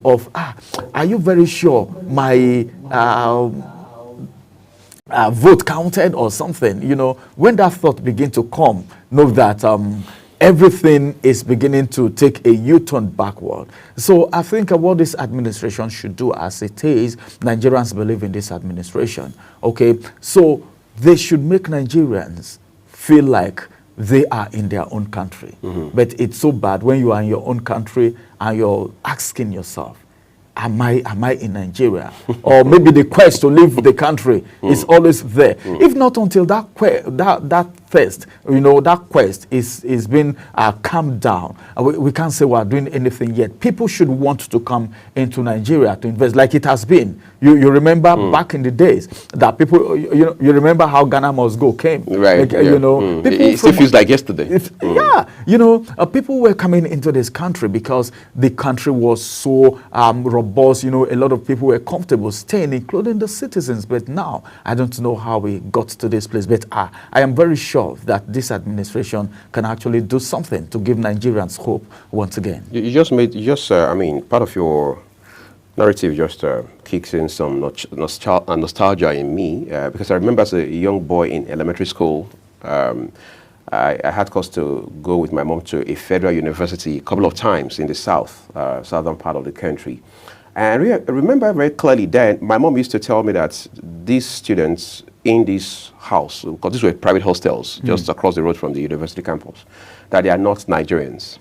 of, are you very sure my vote counted or something? You know, when that thought begin to come, know that everything is beginning to take a U-turn backward. So I think what this administration should do, as it is, Nigerians believe in this administration. Okay, so they should make Nigerians feel like they are in their own country. But it's so bad when you are in your own country and you're asking yourself, am I in Nigeria? Or maybe the quest to leave the country is always there. If not until that thirst, you know, that quest is being calmed down, we can't say we're doing anything yet. People should want to come into Nigeria to invest, like it has been. You remember back in the days that people, you remember how Ghana Must Go came, right? Like, you know, people it still feels like yesterday. Yeah, you know, people were coming into this country because the country was so robust. You know, a lot of people were comfortable staying, including the citizens. But now, I don't know how we got to this place. But I am very sure that this administration can actually do something to give Nigerians hope once again. You just made, I mean, part of your narrative just kicks in some nostalgia in me, because I remember as a young boy in elementary school, I had cause to go with my mom to a federal university a couple of times in the southern part of the country. And I remember very clearly then, my mom used to tell me that these students in this house, because these were private hostels just across the road from the university campus, that they are not Nigerians.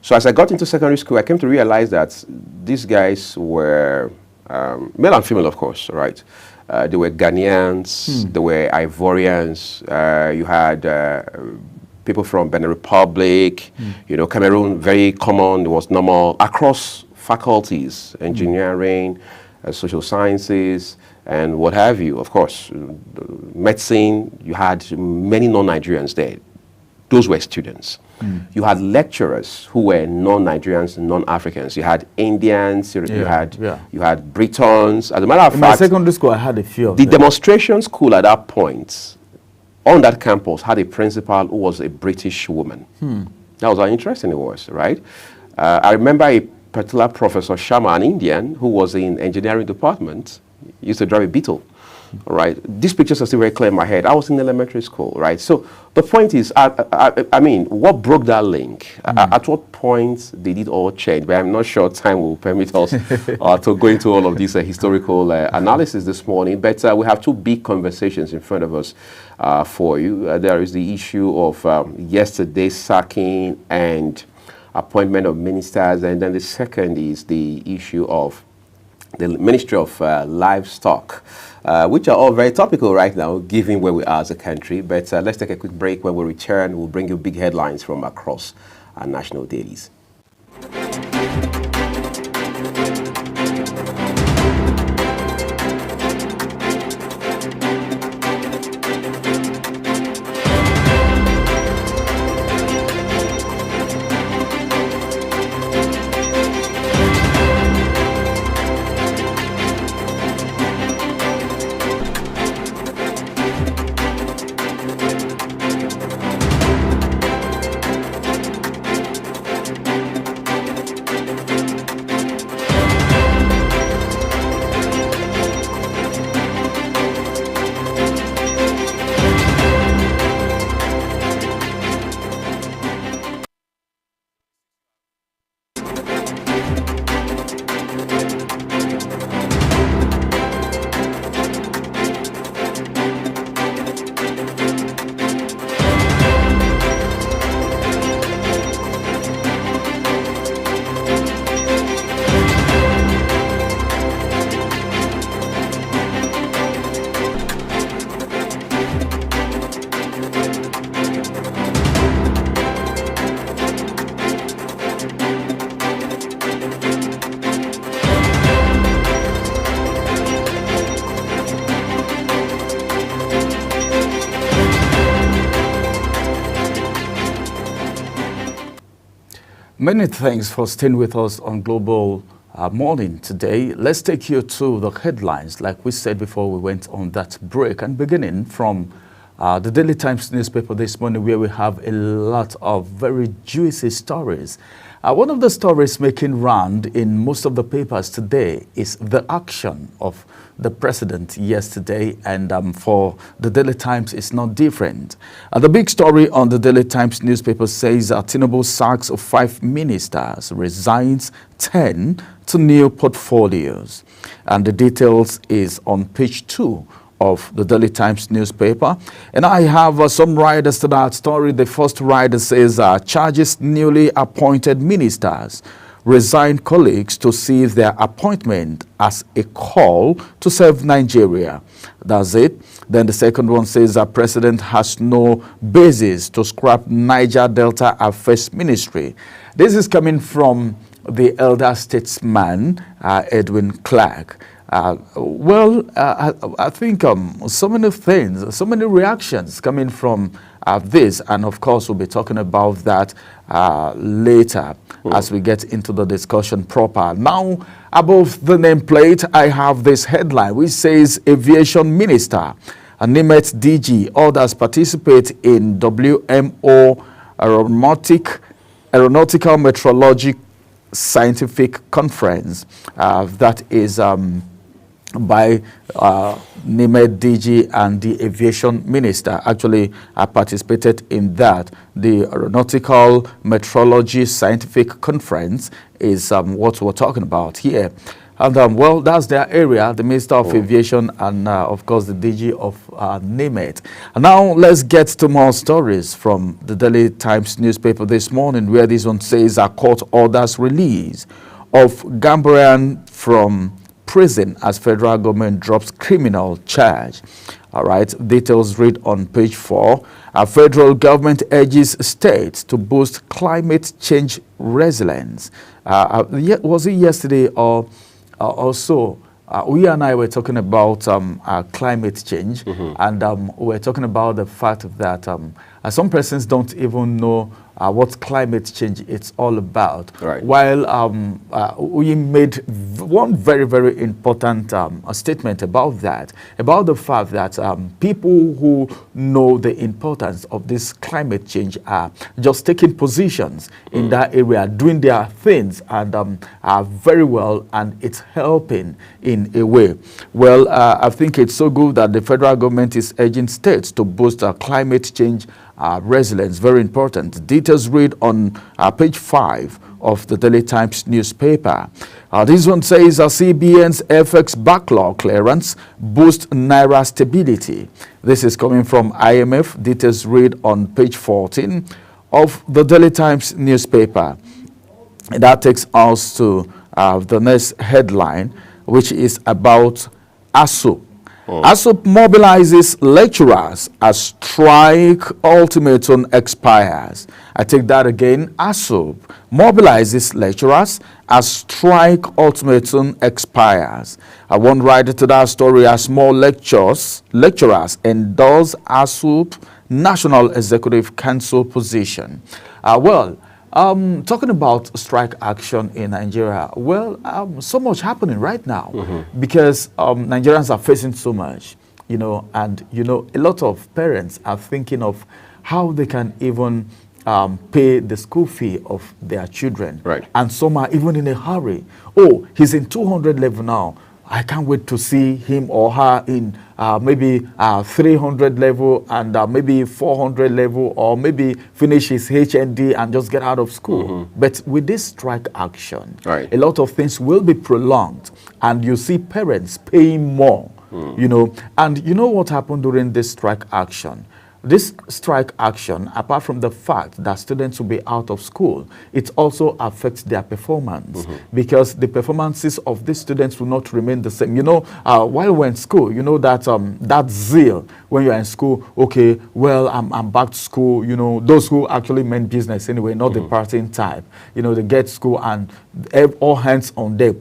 So as I got into secondary school, I came to realize that these guys were male and female, of course, right? They were Ghanaians, they were Ivorians, you had people from Benin Republic, you know, Cameroon, very common, it was normal, across faculties, engineering, social sciences, and what have you. Of course, medicine, you had many non-Nigerians there. Those were students. You had lecturers who were non-Nigerians, non-Africans. You had Indians, you had Britons. As a matter of fact, in my secondary school, I had a few of the them. demonstration school at that point, on that campus, had a principal who was a British woman. That was how interesting it was, right? I remember a particular Professor Sharma, an Indian, who was in engineering department, used to drive a Beetle. All right, these pictures are still very clear in my head. I was in elementary school, right? So the point is, I mean, what broke that link? At what point did it all change? But I'm not sure time will permit us to go into all of this historical analysis this morning. But we have two big conversations in front of us for you. There is the issue of yesterday's sacking and appointment of ministers, and then the second is the issue of the Ministry of Livestock, which are all very topical right now, given where we are as a country. But let's take a quick break. When we return, we'll bring you big headlines from across our national dailies. Many thanks for staying with us on Global Morning today. Let's take you to the headlines, like we said before we went on that break, and beginning from the Daily Times newspaper this morning, where we have a lot of very juicy stories. One of the stories making round in most of the papers today is the action of the president yesterday, and for the Daily Times it's not different. The big story on the Daily Times newspaper says Tinubu sacks of 5 ministers, resigns 10 to new portfolios. And the details is on page 2 of the Daily Times newspaper. And I have some riders to that story. The first rider says charges newly appointed ministers, resign colleagues to see their appointment as a call to serve Nigeria. That's it. Then the second one says that president has no basis to scrap Niger Delta Affairs Ministry. This is coming from the elder statesman, Edwin Clark. I think so many things, so many reactions coming from this, and of course we'll be talking about that later as we get into the discussion proper. Now, above the nameplate, I have this headline which says Aviation Minister Nimet DG orders participate in WMO Aeronautical Meteorology Scientific Conference. That is by Nimet DG and the aviation minister. Actually, I participated in that. The Aeronautical Meteorology Scientific Conference is what we're talking about here. And well, that's their area, the Minister of Aviation and of course the DG of Nimet. And now let's get to more stories from the Daily Times newspaper this morning, where this one says a court orders release of Gambian from prison as federal government drops criminal charge. All right, details read on page 4. Our federal government urges states to boost climate change resilience. Was it yesterday or so? We and I were talking about climate change, and we're talking about the fact that some persons don't even know what climate change is all about. Right. While we made one very, very important statement about that, about the fact that people who know the importance of this climate change are just taking positions in that area, doing their things, and are very well, and it's helping in a way. Well, I think it's so good that the federal government is urging states to boost climate change resilience. Very important. Details read on page 5 of the Daily Times newspaper. This one says CBN's FX backlog clearance boost Naira stability. This is coming from IMF. Details read on page 14 of the Daily Times newspaper. And that takes us to the next headline, which is about ASUP. ASUP mobilizes lecturers as strike ultimatum expires. I take that again. ASUP mobilizes lecturers as strike ultimatum expires. I won't write to that story as more lecturers endorse ASUP National Executive Council position. Talking about strike action in Nigeria, so much happening right now because Nigerians are facing so much, and a lot of parents are thinking of how they can even pay the school fee of their children. Right. And some are even in a hurry. Oh, he's in 200 level now. I can't wait to see him or her in maybe 300 level and maybe 400 level, or maybe finish his HND and just get out of school. But with this strike action, right, a lot of things will be prolonged, and you see parents paying more, And you know what happened during this strike action? This strike action, apart from the fact that students will be out of school, it also affects their performance, because the performances of these students will not remain the same. While we're in school, that zeal when you're in school, okay, well, I'm back to school, those who actually meant business anyway, not the partying type. They get school and all hands on deck,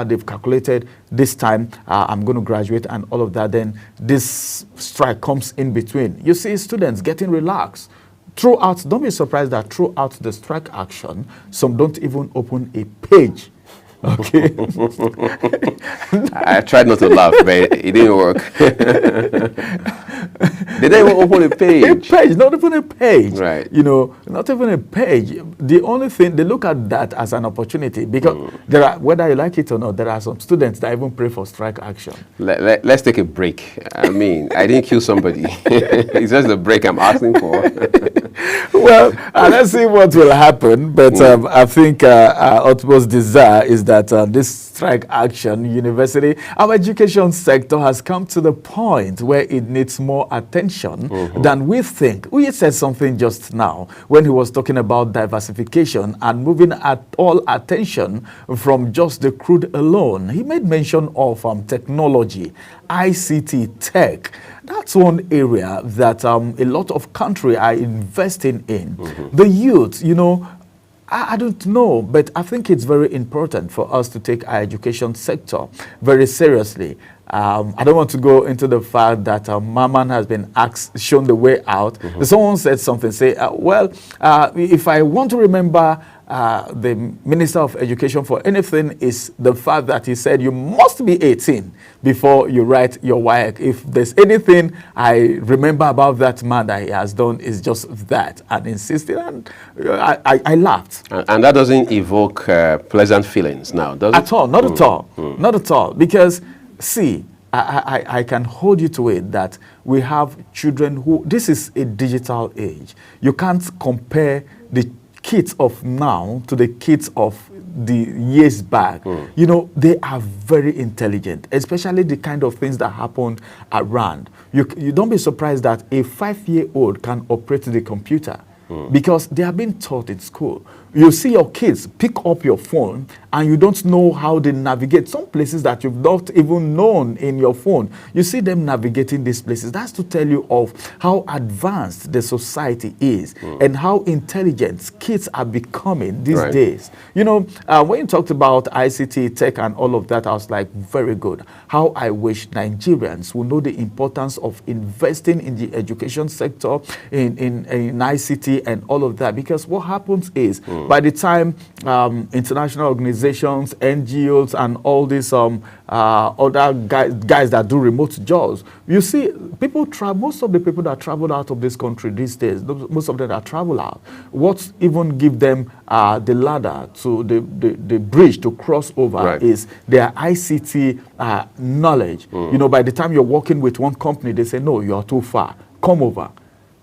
they've calculated this time I'm going to graduate and all of that. Then this strike comes in between. You see students getting relaxed. Throughout, don't be surprised that throughout the strike action, some don't even open a page. Okay. I tried not to laugh, but it didn't work. They didn't even open a page. A page, not even a page. Right. You know, not even a page. The only thing, they look at that as an opportunity because there are, whether you like it or not, there are some students that even pray for strike action. Let's take a break. I mean, I didn't kill somebody. It's just the break I'm asking for. Well, let's see what will happen. But I think our utmost desire is that this strike action, university, our education sector has come to the point where it needs more attention than we think. We said something just now when he was talking about diversification and moving at all attention from just the crude alone. He made mention of technology, ICT, tech. That's one area that a lot of countries are investing in. The youth, you know, I don't know, but I think it's very important for us to take our education sector very seriously. I don't want to go into the fact that Mamman has been shown the way out. Someone said something, say, well, if I want to remember the Minister of Education for anything is the fact that he said you must be 18 before you write your WAEC. If there's anything I remember about that man that he has done, is just that, and insisted, and I laughed. And that doesn't evoke pleasant feelings now, does it? At all, not at all, not at all, because see, I can hold you to it that we have children who, this is a digital age. You can't compare the kids of now to the kids of the years back. You know, they are very intelligent, especially the kind of things that happened around. You don't be surprised that a 5-year-old can operate the computer because they are being taught in school. You see your kids pick up your phone and you don't know how they navigate some places that you've not even known in your phone. You see them navigating these places. That's to tell you of how advanced the society is and how intelligent kids are becoming these days. You know, when you talked about ICT, tech and all of that, I was like, very good. How I wish Nigerians will know the importance of investing in the education sector, in ICT and all of that, because what happens is by the time international organizations, NGOs, and all these other guys that do remote jobs, you see, people travel. Most of the people that travel out of this country these days, most of them that travel out, what even give them the ladder to the bridge to cross over is their ICT knowledge. You know, by the time you're working with one company, they say, no, you're too far, come over.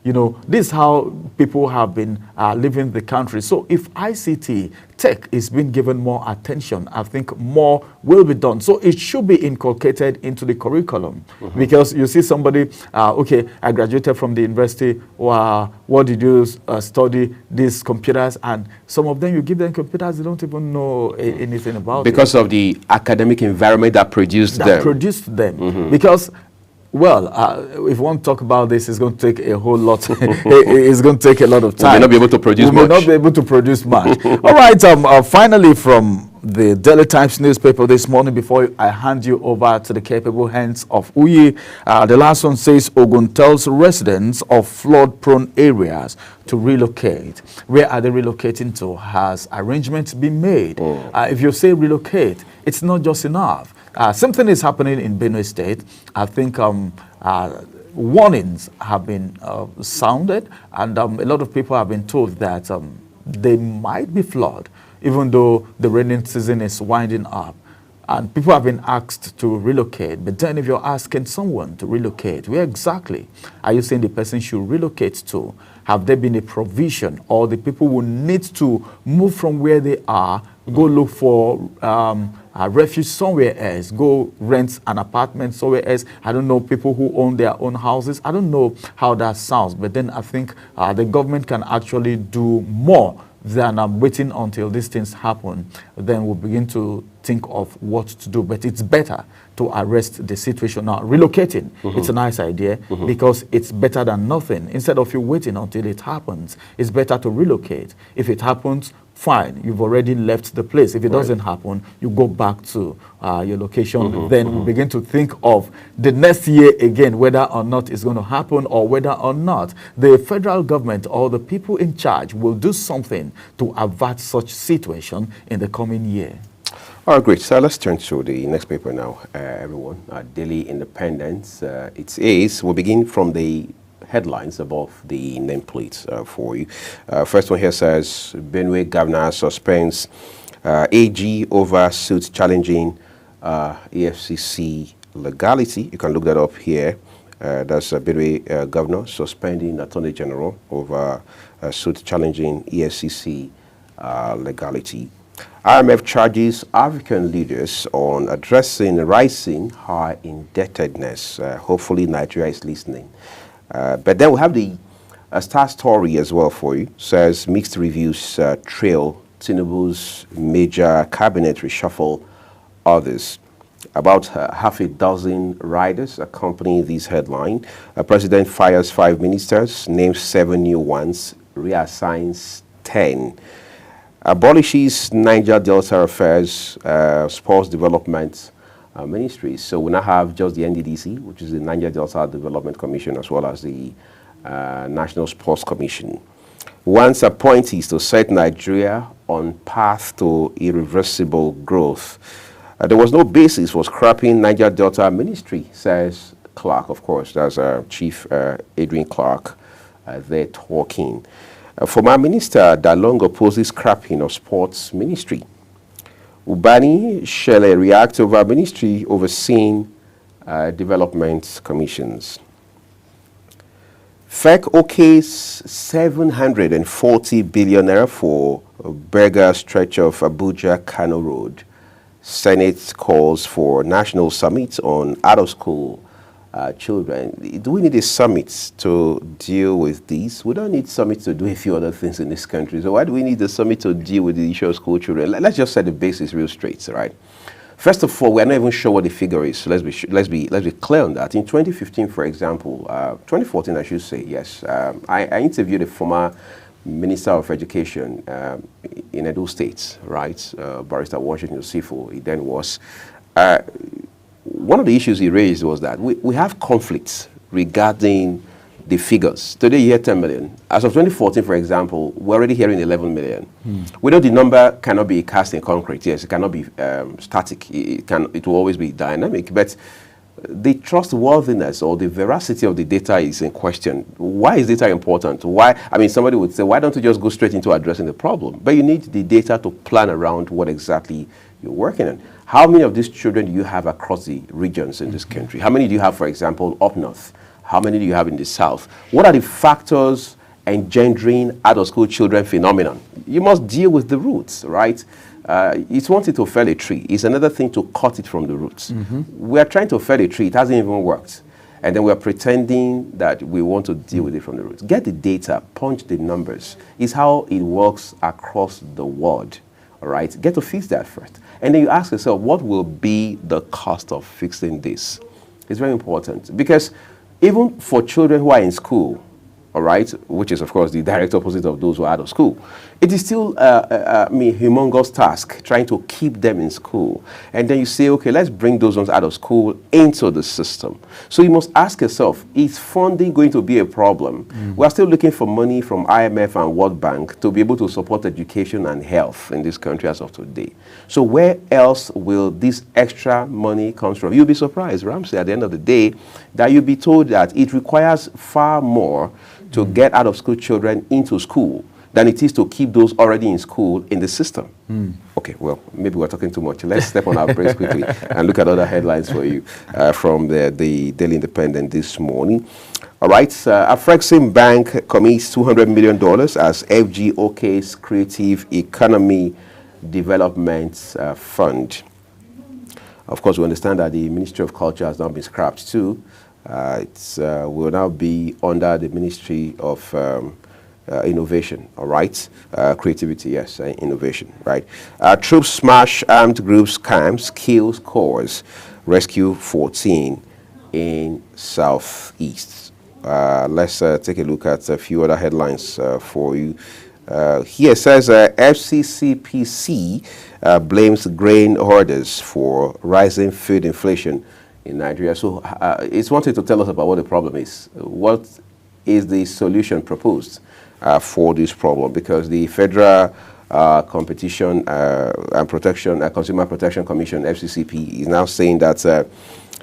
You know, this is how people have been living the country. So if ICT, tech is being given more attention, I think more will be done. So it should be inculcated into the curriculum. Because you see somebody, okay, I graduated from the university, what did you study? These computers, and some of them, you give them computers, they don't even know anything about it. Because of the academic environment that produced them. Because well, if we want to talk about this, it's going to take a whole lot. It's going to take a lot of time. We may not be able to produce much. We may not be able to produce much. All right, finally from the Daily Times newspaper this morning, before I hand you over to the capable hands of Uyi, the last one says Ogun tells residents of flood-prone areas to relocate. Where are they relocating to? Has arrangements been made? If you say relocate, it's not just enough. Something is happening in Benue State. I think warnings have been sounded, and a lot of people have been told that they might be flooded, even though the rainy season is winding up. And people have been asked to relocate. But then if you're asking someone to relocate, where exactly are you saying the person should relocate to? Have there been a provision, or the people will need to move from where they are, go look for refuge somewhere else, go rent an apartment somewhere else? I don't know, people who own their own houses. I don't know how that sounds, but then I think the government can actually do more than waiting until these things happen. Then we'll begin to think of what to do. But it's better to arrest the situation now. Relocating, it's a nice idea because it's better than nothing. Instead of you waiting until it happens, it's better to relocate. If it happens, fine, you've already left the place. If it doesn't happen, you go back to your location. Then we begin to think of the next year again, whether or not it's going to happen, or whether or not the federal government or the people in charge will do something to avert such situation in the coming year. All right, great. So let's turn to the next paper now, everyone. Daily Independence. It is, we'll begin from the headlines above the nameplates for you. First one here says, Benue Governor suspends AG over suit challenging EFCC legality. You can look that up here. That's Benue Governor suspending Attorney General over suit challenging EFCC legality. IMF charges African leaders on addressing rising high indebtedness. Hopefully Nigeria is listening. But then we have the Star story as well for you. Says mixed reviews trail Tinubu's major cabinet reshuffle others. About half a dozen riders accompany this headline. President fires 5 ministers, names 7 new ones, reassigns 10. Abolishes Niger Delta Affairs, Sports Development Ministries. So we now have just the NDDC, which is the Niger Delta Development Commission, as well as the National Sports Commission. Wants appointees to set Nigeria on path to irreversible growth. There was no basis for scrapping Niger Delta Ministry, says Clark, of course. That's Chief Adrian Clark there talking. Former Minister Dalong opposes scrapping of Sports Ministry. Ubani Shele reacts over ministry overseeing development commissions. FEC okays 740 billion naira for Berger stretch of Abuja-Kano Road. Senate calls for national summit on out-of-school children. Do we need a summit to deal with these? We don't need summit to do a few other things in this country. So why do we need the summit to deal with the issue of school children? Let's just set the basis real straight, right? First of all, we're not even sure what the figure is. So let's be clear on that. In 2015, for example, 2014, I should say, yes. I interviewed a former Minister of Education in Edo State, right? Barrister Washington Osifo, he then was. One of the issues he raised was that we have conflicts regarding the figures. Today you hear 10 million. As of 2014, for example, we're already hearing 11 million. We know the number cannot be cast in concrete. Yes, it cannot be static. It will always be dynamic. But the trustworthiness or the veracity of the data is in question. Why is data important? Why? I mean, somebody would say, why don't you just go straight into addressing the problem? But you need the data to plan around what exactly you're working on. How many of these children do you have across the regions in this country? How many do you have, for example, up north? How many do you have in the south? What are the factors engendering out-of-school children phenomenon? You must deal with the roots, right? It's one thing to fell a tree. It's another thing to cut it from the roots. We are trying to fell a tree. It hasn't even worked. And then we're pretending that we want to deal with it from the roots. Get the data, punch the numbers. It's how it works across the world, all right? Get to fix that first. And then you ask yourself, what will be the cost of fixing this? It's very important because even for children who are in school, all right, which is, of course, the direct opposite of those who are out of school, it is still a humongous task trying to keep them in school. And then you say, okay, let's bring those ones out of school into the system. So you must ask yourself, is funding going to be a problem? We're still looking for money from IMF and World Bank to be able to support education and health in this country as of today. So where else will this extra money come from? You'll be surprised, Ramsey, at the end of the day, that you'll be told that it requires far more to get out of school children into school than it is to keep those already in school in the system. Okay, well, maybe we're talking too much. Let's step on our breaks quickly and look at other headlines for you from the Daily Independent this morning. All right, Afrexim Bank commits $200 million as FGOK's Creative Economy Development Fund. Of course, we understand that the Ministry of Culture has now been scrapped too. It will now be under the Ministry of Innovation, all right? Creativity, yes, innovation, right? Troops smash armed groups camps, kills cores, rescue 14 in Southeast. Let's take a look at a few other headlines for you. Here it says FCCPC blames grain hoarders for rising food inflation in Nigeria. So it's wanted to tell us about what the problem is. What is the solution proposed for this problem? Because the Federal Competition and Protection, Consumer Protection Commission, FCCP, is now saying that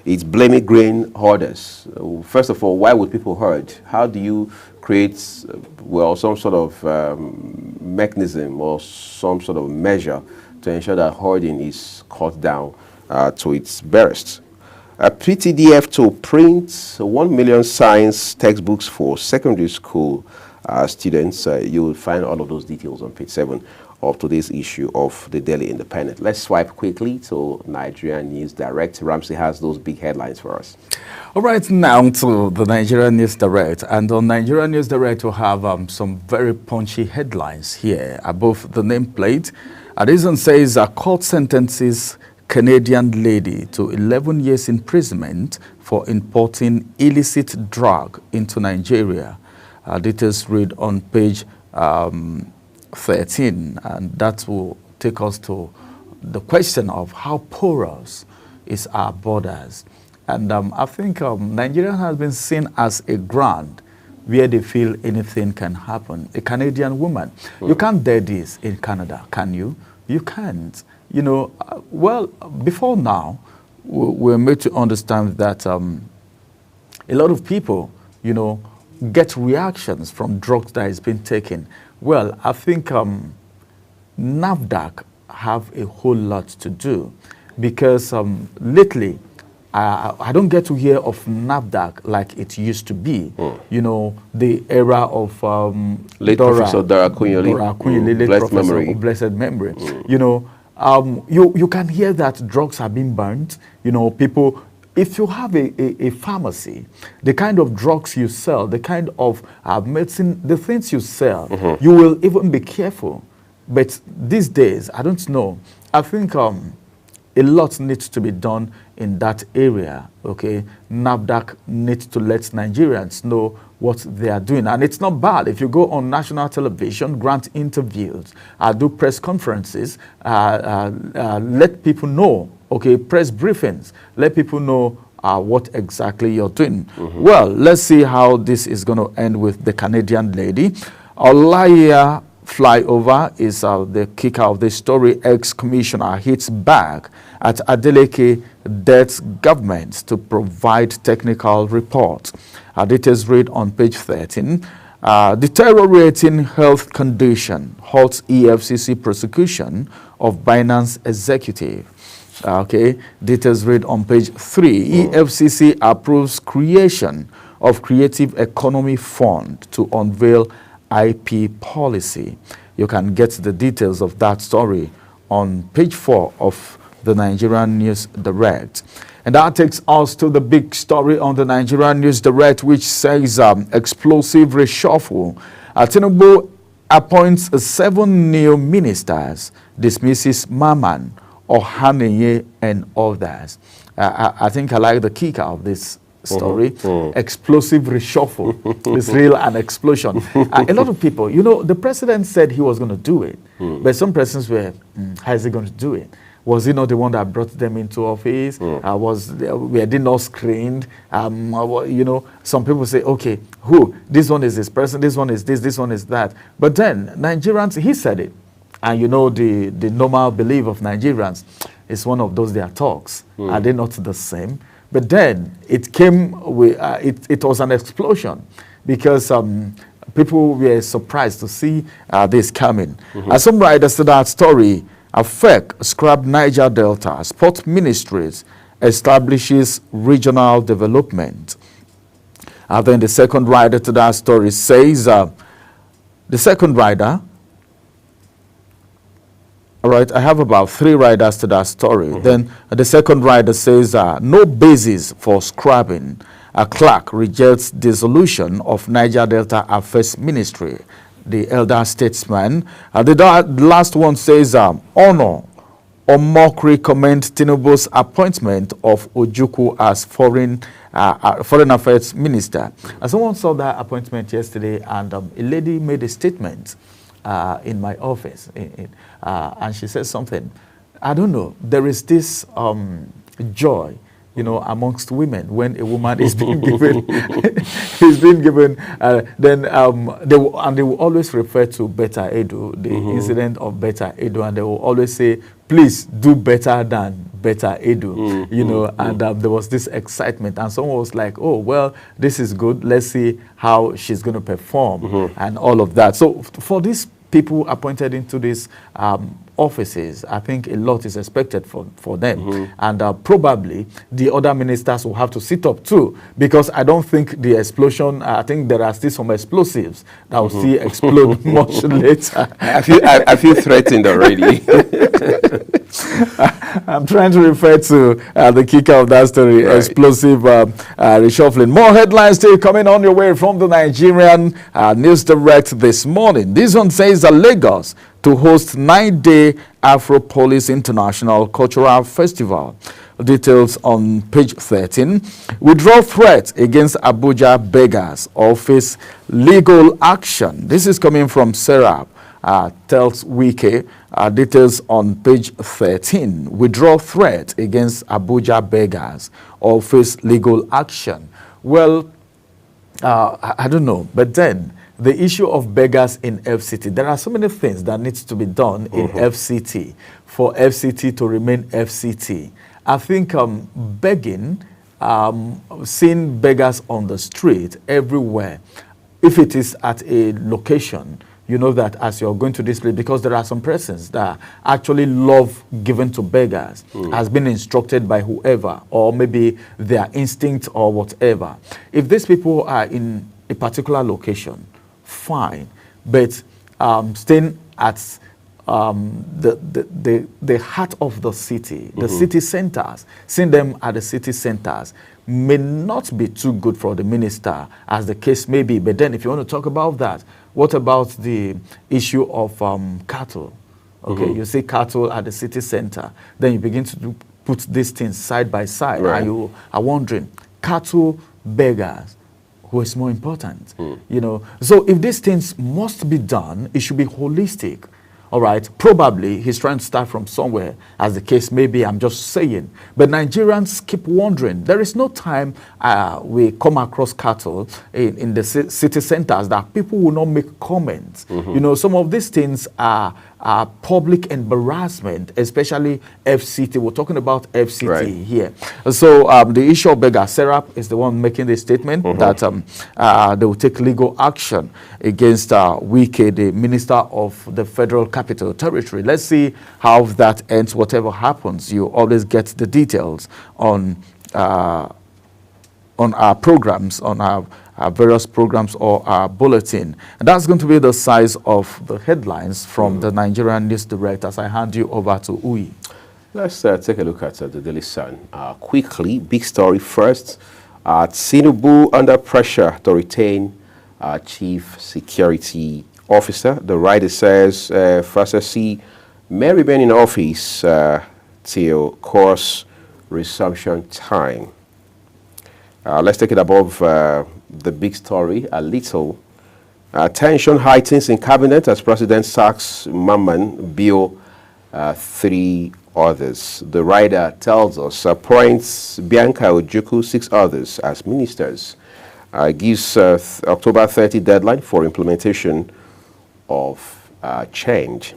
it's blaming grain hoarders. First of all, why would people hoard? How do you create, well, some sort of mechanism or some sort of measure to ensure that hoarding is cut down to its barest? PTDF to print 1 million science textbooks for secondary school students. You will find all of those details on page 7 of today's issue of the Daily Independent. Let's swipe quickly to Nigerian News Direct. Ramsey has those big headlines for us. All right, now to the Nigerian News Direct. And on Nigerian News Direct, we'll have some very punchy headlines here above the nameplate. This one says, court sentences Canadian lady to 11 years imprisonment for importing illicit drug into Nigeria. Details read on page 13, and that will take us to the question of how porous is our borders. And I think Nigeria has been seen as a ground where they feel anything can happen. A Canadian woman, you can't dare this in Canada, can you? You can't. You know, well, before now, we're made to understand that a lot of people, you know, get reactions from drugs that is being taken. Well, I think NAFDAC have a whole lot to do, because lately I don't get to hear of NAFDAC like it used to be. You know, the era of late Professor Dara Akunyili, late blessed Professor memory. of blessed memory. You know, you can hear that drugs are being burnt. You know, people, if you have a pharmacy, the kind of drugs you sell, the kind of medicine, the things you sell, you will even be careful. But these days, I don't know. I think a lot needs to be done in that area, okay? NAFDAC needs to let Nigerians know what they are doing. And it's not bad if you go on national television, grant interviews, do press conferences, let people know, okay, press briefings, let people know what exactly you're doing. Well, let's see how this is going to end with the Canadian lady. Olaya flyover is the kicker of the story. Ex-commissioner hits back at Adeleke debts government to provide technical report. Details read on page 13. Deteriorating health condition halts EFCC prosecution of Binance executive. Okay, details read on page 3. EFCC approves creation of Creative Economy Fund to unveil IP policy. You can get the details of that story on page 4 of the Nigerian News Direct. And that takes us to the big story on the Nigerian News Direct, which says explosive reshuffle. Tinubu appoints 7 new ministers, dismisses Maman, Ohaneye, and others. I think I like the kicker of this story. Explosive reshuffle. It's real an explosion. A lot of people, you know, the president said he was going to do it, but some persons were, how is he going to do it? Was he not the one that brought them into office? Were they not screened? You know, some people say, okay, who? This one is this person, this one is this one is that. But then Nigerians, he said it. And you know, the normal belief of Nigerians is one of those their talks. Are they not the same? But then it came with, it was an explosion, because people were surprised to see this coming. As some writers to that story, AFEC scrapped Niger Delta. Sport Ministries establishes regional development. Then the second rider to that story says, the second rider, all right, I have about 3 riders to that story. Then the second rider says, no basis for scrapping. Clark rejects dissolution of Niger Delta Affairs Ministry. The elder statesman. The last one says, honor or mockery comment Tinubu's appointment of Ojukwu as foreign affairs minister. Someone saw that appointment yesterday, and a lady made a statement in my office, and she said something. I don't know. There is this joy you know, amongst women when a woman is being given, is being given, then they will always refer to Beta Edo, the incident of Beta Edo, and they will always say, please do better than Beta Edo, you know, and there was this excitement, and someone was like, oh, well, this is good, let's see how she's going to perform, and all of that. So for these people appointed into these offices, I think a lot is expected for them. And probably the other ministers will have to sit up too, because I don't think the explosion, I think there are still some explosives that will still explode much later. I feel threatened already. I'm trying to refer to the kicker of that story, right. Explosive reshuffling. More headlines still coming on your way from the Nigerian News Direct this morning. This one says that Lagos to host 9-day Afropolis International Cultural Festival. Details on page 13. Withdraw threat against Abuja beggars or face legal action. This is coming from Serap. Tells Wike, details on page 13. Withdraw threat against Abuja beggars or face legal action. Well, I don't know, but then the issue of beggars in FCT, there are so many things that needs to be done in FCT for FCT to remain FCT. I think begging, seeing beggars on the street everywhere, if it is at a location, you know that as you're going to this place, because there are some persons that actually love giving to beggars, has been instructed by whoever, or maybe their instinct or whatever. If these people are in a particular location, fine, but staying at the heart of the city, the city centers, seeing them at the city centers may not be too good for the minister, as the case may be. But then if you want to talk about that, what about the issue of cattle? Okay, you see cattle at the city center, then you begin to put these things side by side, and you are wondering, cattle beggars, who is more important? You know, so if these things must be done, it should be holistic. All right, probably he's trying to start from somewhere, as the case may be, I'm just saying. But Nigerians keep wondering. There is no time we come across cattle in the city centers that people will not make comments. You know, some of these things are public embarrassment, especially FCT. We're talking about FCT here. So the issue of beggar, Serap is the one making the statement that they will take legal action against Wike, the Minister of the Federal Capital Territory. Let's see how that ends. Whatever happens, you always get the details on our programs, on our various programs or our bulletin. And that's going to be the size of the headlines from the Nigerian News Direct as I hand you over to Uyi. Let's take a look at the Daily Sun. Quickly, big story first. Tinubu under pressure to retain Chief Security Officer. The writer says FASSC may remain in office till course resumption time. Let's take it above the big story a little. Tension heightens in cabinet as President sacks Mamman, Bill 3 others. The writer tells us appoints Bianca Ojukwu 6 others as ministers. Gives October 30 deadline for implementation of change.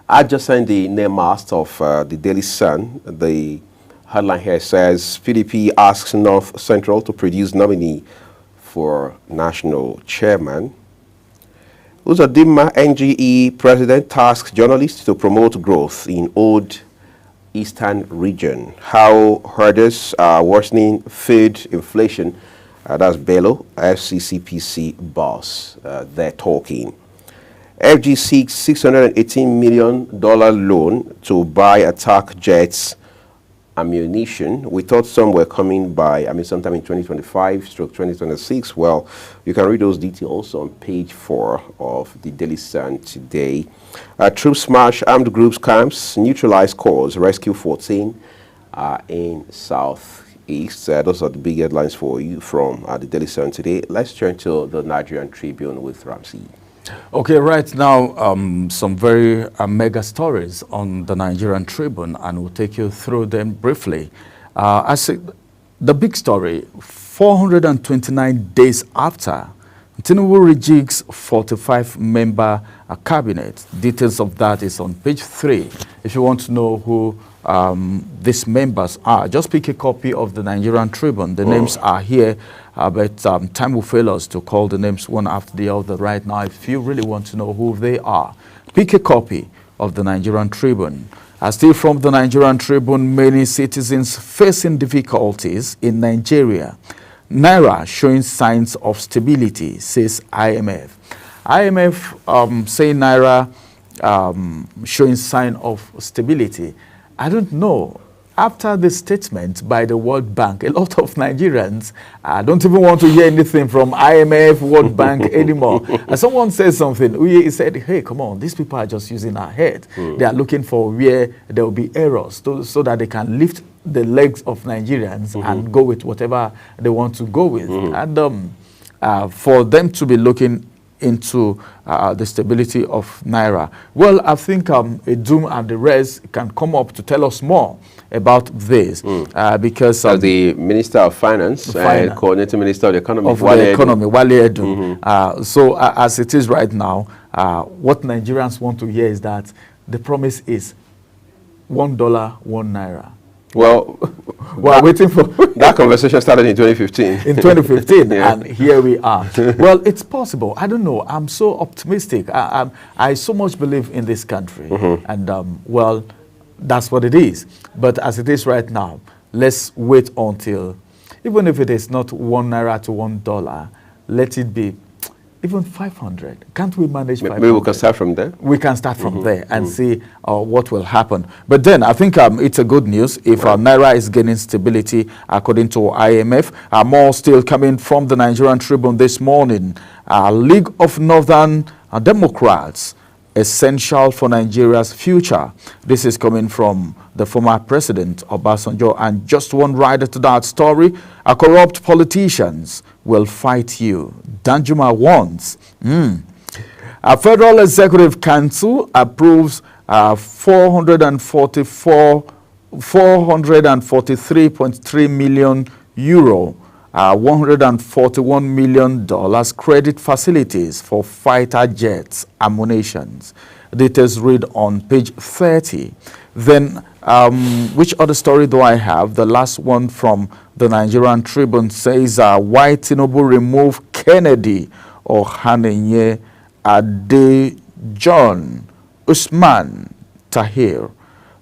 Adjacent the name mast of the Daily Sun, the headline here says PDP asks North Central to produce nominee for national chairman. Uzodimma NGE president tasks journalists to promote growth in old eastern region. How herders are worsening food inflation. That's Bello, FCCPC boss. They're talking. FG seeks $618 million loan to buy attack jets ammunition. We thought some were coming by, sometime in 2025/2026. Well, you can read those details on page 4 of the Daily Sun today. Troops smash armed groups camps, neutralize cores, rescue 14 in Southeast. Those are the big headlines for you from the Daily Sun today. Let's turn to the Nigerian Tribune with Ramsey. Okay, right now, some very mega stories on the Nigerian Tribune, and we'll take you through them briefly. I say the big story, 429 days after, Tinubu rejigs 45-member cabinet. Details of that is on page 3. If you want to know who these members are, just pick a copy of the Nigerian Tribune. The names are here, but time will fail us to call the names one after the other right now. If you really want to know who they are, pick a copy of the Nigerian Tribune. Still from the Nigerian Tribune, many citizens facing difficulties in Nigeria. Naira showing signs of stability, says IMF. IMF saying Naira showing sign of stability. I don't know. After the statement by the World Bank, a lot of Nigerians don't even want to hear anything from IMF, World Bank anymore. Someone said something. He said, hey, come on, these people are just using our head. They are looking for where there will be errors so that they can lift the legs of Nigerians and go with whatever they want to go with. And for them to be looking into the stability of Naira. Well, I think Edum and the rest can come up to tell us more about this because the Minister of Finance and Coordinating Minister of the Economy, Wale Edun. So as it is right now, what Nigerians want to hear is that the promise is $1, 1 naira. Well, we're waiting for that conversation started in 2015. In 2015, and here we are. Well, it's possible. I don't know. I'm so optimistic. I so much believe in this country, and well, that's what it is. But as it is right now, let's wait until, even if it is not 1 naira to $1, let it be even 500. Can't we manage 500? Maybe we can start from there. We can start from there and see what will happen. But then I think it's a good news if Naira is gaining stability according to IMF. More still coming from the Nigerian Tribune this morning. League of Northern Democrats, essential for Nigeria's future. This is coming from the former president, Obasanjo. And just one rider to that story, corrupt politicians will fight you. Danjuma warns. A Federal Executive Council approves 443.3 million euro, $141 million credit facilities for fighter jets, ammunitions. Details read on page 30. Then, which other story do I have? The last one from the Nigerian Tribune says, why Tinubu remove Kennedy or Hanenye Adejohn Usman Tahir.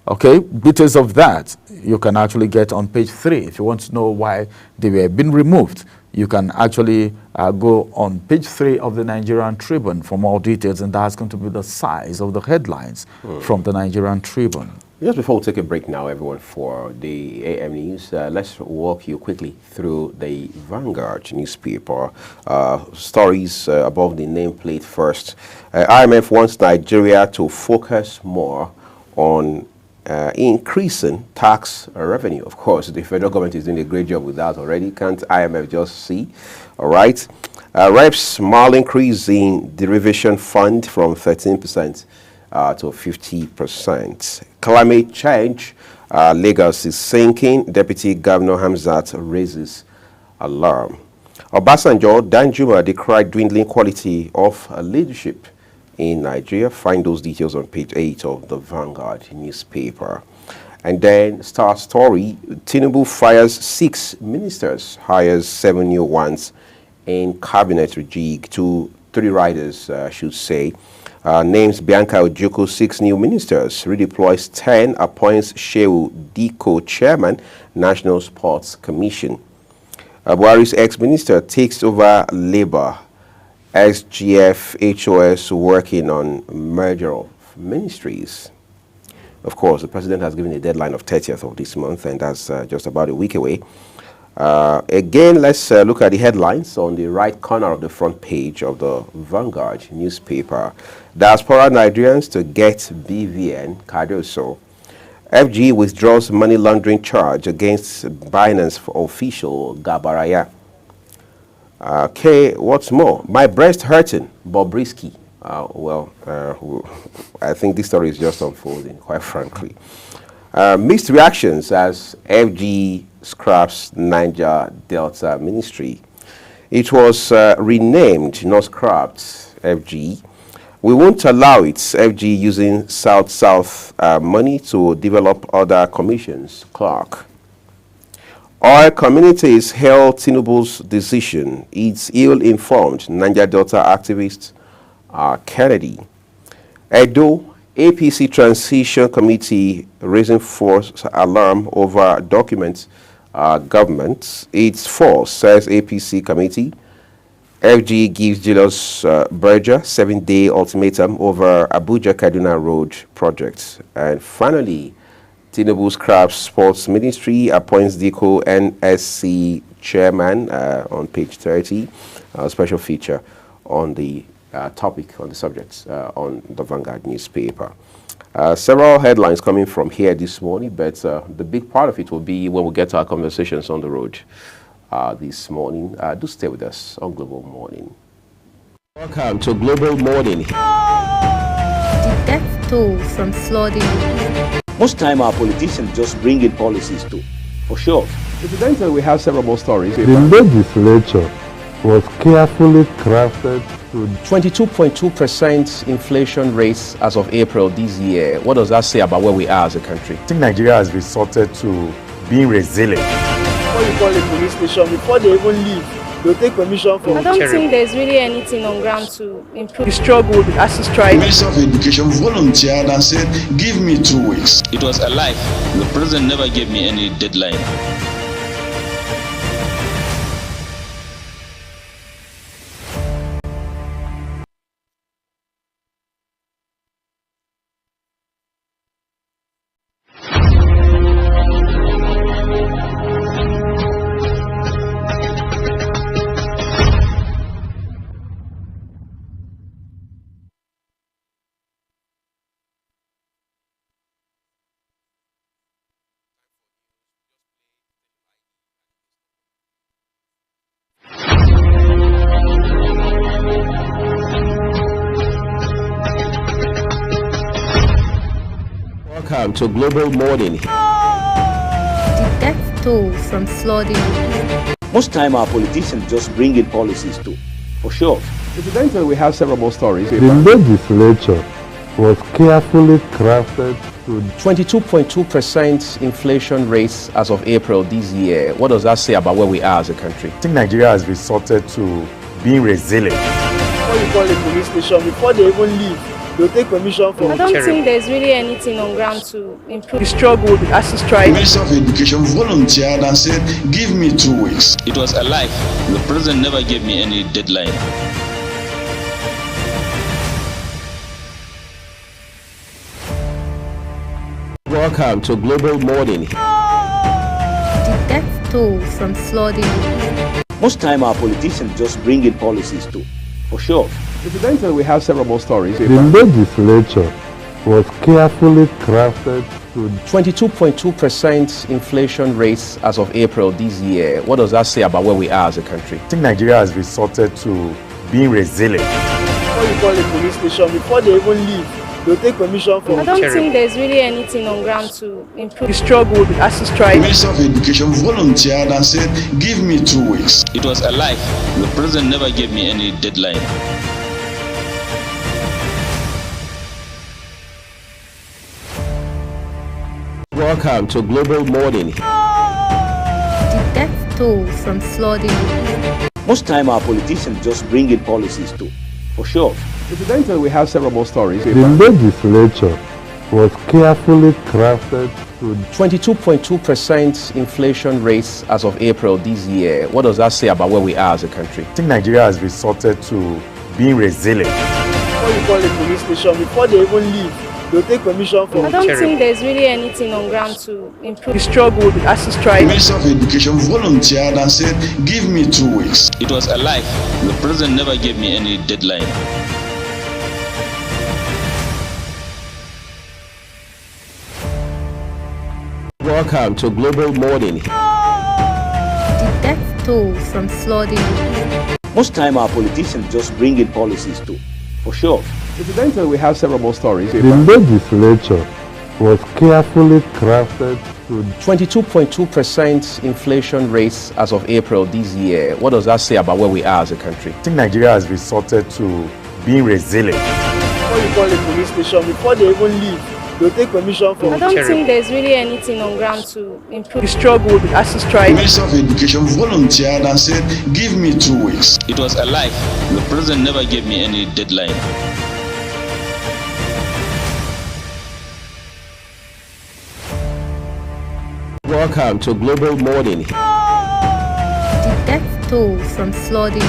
Okay, details of that you can actually get on page 3. If you want to know why they were being removed, you can actually go on page 3 of the Nigerian Tribune for more details, and that's going to be the size of the headlines from the Nigerian Tribune. Just before we take a break now, everyone, for the AM News, let's walk you quickly through the Vanguard newspaper. Stories above the nameplate first. IMF wants Nigeria to focus more on increasing tax revenue. Of course, the federal government is doing a great job with that already. Can't IMF just see? All right. Reps Mal increase in derivation fund from 13% to 50%. Climate change, Lagos is sinking. Deputy Governor Hamzat raises alarm. Obasanjo, Danjuma decried dwindling quality of leadership in Nigeria. Find those details on page 8 of the Vanguard newspaper. And then Star Story, Tinubu fires 6 ministers, hires 7 new ones in cabinet rejig. 3 riders, I should say. Names Bianca Ojukwu 6 new ministers, redeploys 10, appoints Shehu Diko chairman, National Sports Commission. Buhari's ex-minister takes over Labour. SGF HOS working on merger of ministries. Of course, the president has given a deadline of 30th of this month, and that's just about a week away. Again, let's look at the headlines on the right corner of the front page of the Vanguard newspaper. Diaspora Nigerians to get BVN Cardoso. FG withdraws money laundering charge against Binance official Gabaraya. Okay, what's more? My breast hurting, Bobrisky. I think this story is just unfolding, quite frankly. Mixed reactions as FG scraps Niger Delta Ministry. It was renamed, not scrapped, FG. We won't allow it, FG using South-South money to develop other commissions, Clark. Our communities hail Tinubu's decision. It's ill-informed, Niger Delta activist Kennedy. Edo, APC Transition Committee raising false alarm over documents government. It's false, says APC Committee. FG gives Julius Berger 7-day ultimatum over Abuja Kaduna Road project. And finally, Tinubu scraps Sports Ministry, appoints DICO NSC chairman on page 30. Special feature on the topic, on the subject, on the Vanguard newspaper. Several headlines coming from here this morning, but the big part of it will be when we get to our conversations on the road this morning. Do stay with us on Global Morning. Welcome to Global Morning. The death toll from flooding. Most time our politicians just bring in policies too, for sure. Incidentally, we have several more stories. The legislature was carefully crafted to 22.2% inflation rate as of April this year. What does that say about where we are as a country? I think Nigeria has resorted to being resilient. Before you call a police station, before they even leave, they'll take permission from I don't think there's really anything on ground to improve. the struggle, the ASU The strike. Minister of Education volunteered and said, give me 2 weeks. It was a lie. The president never gave me any deadline. Welcome to Global Morning. The death toll from flooding. Most time our politicians just bring in policies too, for sure. Incidentally, we have several more stories. the legislature was carefully crafted to 22.2% inflation rate as of April this year. What does that say about where we are as a country? I think Nigeria has resorted to being resilient. Before you call a police station, before they even leave, they'll take permission from I don't think there's really anything on ground to improve. the struggle, the ASU The strike. Minister of Education volunteered and said, give me 2 weeks. It was a lie. The president never gave me any deadline. Welcome to Global Morning. The death toll from flooding. Most time our politicians just bring in policies too, for sure. Incidentally, we have several more stories. the legislature was carefully crafted to 22.2% inflation rate as of April this year. What does that say about where we are as a country? I think Nigeria has resorted to being resilient. Before you call a police station, before they even leave, they'll take permission from I don't think there's really anything on ground to improve. the struggle, the ASU The strike. Minister of Education volunteered and said, give me 2 weeks. It was a lie. The president never gave me any deadline. Welcome to Global Morning. The death toll from flooding. Most time our politicians just bring in policies too, for sure. Incidentally, we have several more stories. the legislature was carefully crafted to 22.2% inflation rate as of April this year. What does that say about where we are as a country? I think Nigeria has resorted to being resilient. Before you call a police station, before they even leave, they'll take permission from I don't think there's really anything on ground to improve. the struggle, the ASU The strike. Minister of Education volunteered and said, give me 2 weeks. It was a lie. The president never gave me any deadline. Welcome to Global Morning. The death toll from flooding. Most time our politicians just bring in policies too, for sure. Incidentally, we have several more stories. the legislature was carefully crafted to 22.2% inflation rates as of April this year. What does that say about where we are as a country? I think Nigeria has resorted to being resilient. When you call a police station, before they even leave, they'll take permission from I don't think there's really anything on ground to improve. the struggle with the ASU The strike. Minister of Education volunteered and said, give me 2 weeks. It was a lie. The president never gave me any deadline. Welcome to Global Morning. The death toll from flooding.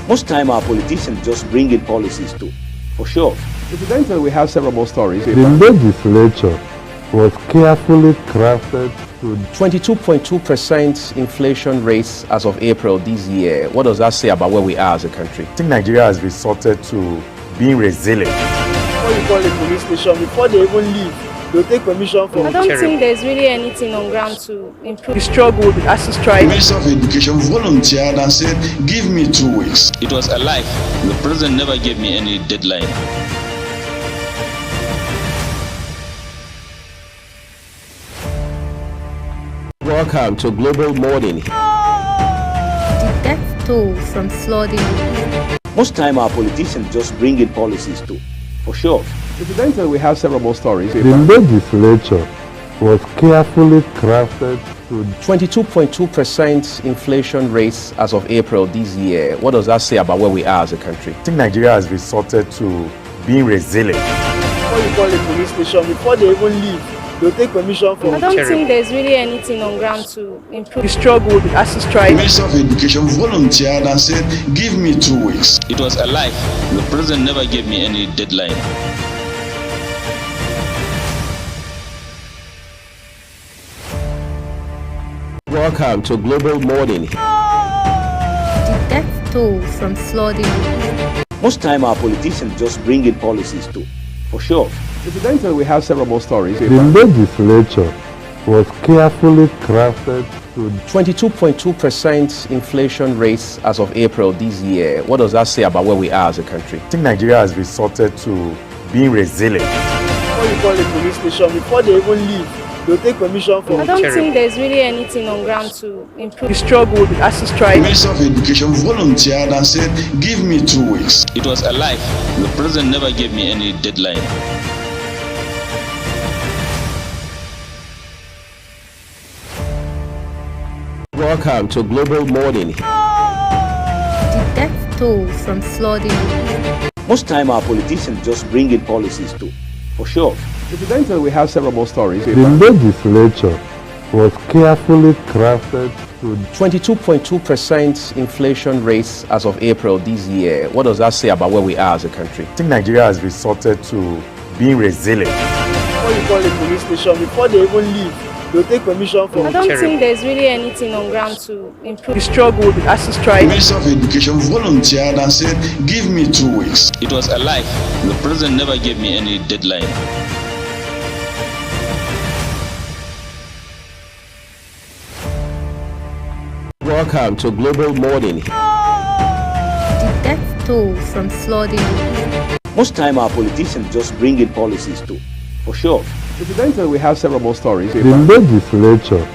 Most time our politicians just bring in policies too, for sure. Incidentally, we have several more stories. the legislature was carefully crafted to 22.2% inflation rates as of April this year. What does that say about where we are as a country? I think Nigeria has resorted to being resilient. When you call a police station, before they even leave, they'll take permission I from don't think there's really anything on ground to improve. the struggle with the ASU The strike. Minister of Education volunteered and said, give me 2 weeks. It was a lie. The president never gave me any deadline. Welcome to Global Morning. The death toll from flooding. Most time our politicians just bring in policies too, for sure. Incidentally, we have several more stories. the legislature was carefully crafted to 22.2% inflation rates as of April this year. What does that say about where we are as a country? I think Nigeria has resorted to being resilient. When you call a police station, before they even leave, they'll take permission I from don't think there's really anything on ground to improve. the struggle with the ASU The strike. Minister of Education volunteered and said, give me 2 weeks. It was a lie. The president never gave me any deadline. Welcome to Global Morning. The death toll from flooding. Most time our politicians just bring in policies too, for sure. Incidentally, we have several more stories. the legislature was carefully crafted to 22.2% inflation rates as of April this year. What does that say about where we are as a country? I think Nigeria has resorted to being resilient. When you call a police station, before they even leave, they'll take permission from I don't think there's really anything on ground to improve. the struggle with the ASU The strike. Minister of Education volunteered and said, give me 2 weeks. It was a lie. The president never gave me any deadline. Welcome to Global Morning. The death toll from flooding. Most time our politicians just bring in policies too, for sure. Incidentally, we have several more stories. the legislature was carefully crafted to 22.2% inflation rates as of April this year. What does that say about where we are as a country? I think Nigeria has resorted to being resilient. When you call a police station, before they even leave, they'll take permission I from don't think there's really anything on ground to improve. the struggle with the ASU The strike. Minister of Education volunteered and said, give me 2 weeks. It was a lie. The president never gave me any deadline. Welcome to Global Morning. The death toll from flooding. Most time our politicians just bring in policies too, for sure. Incidentally, we have several more stories. the legislature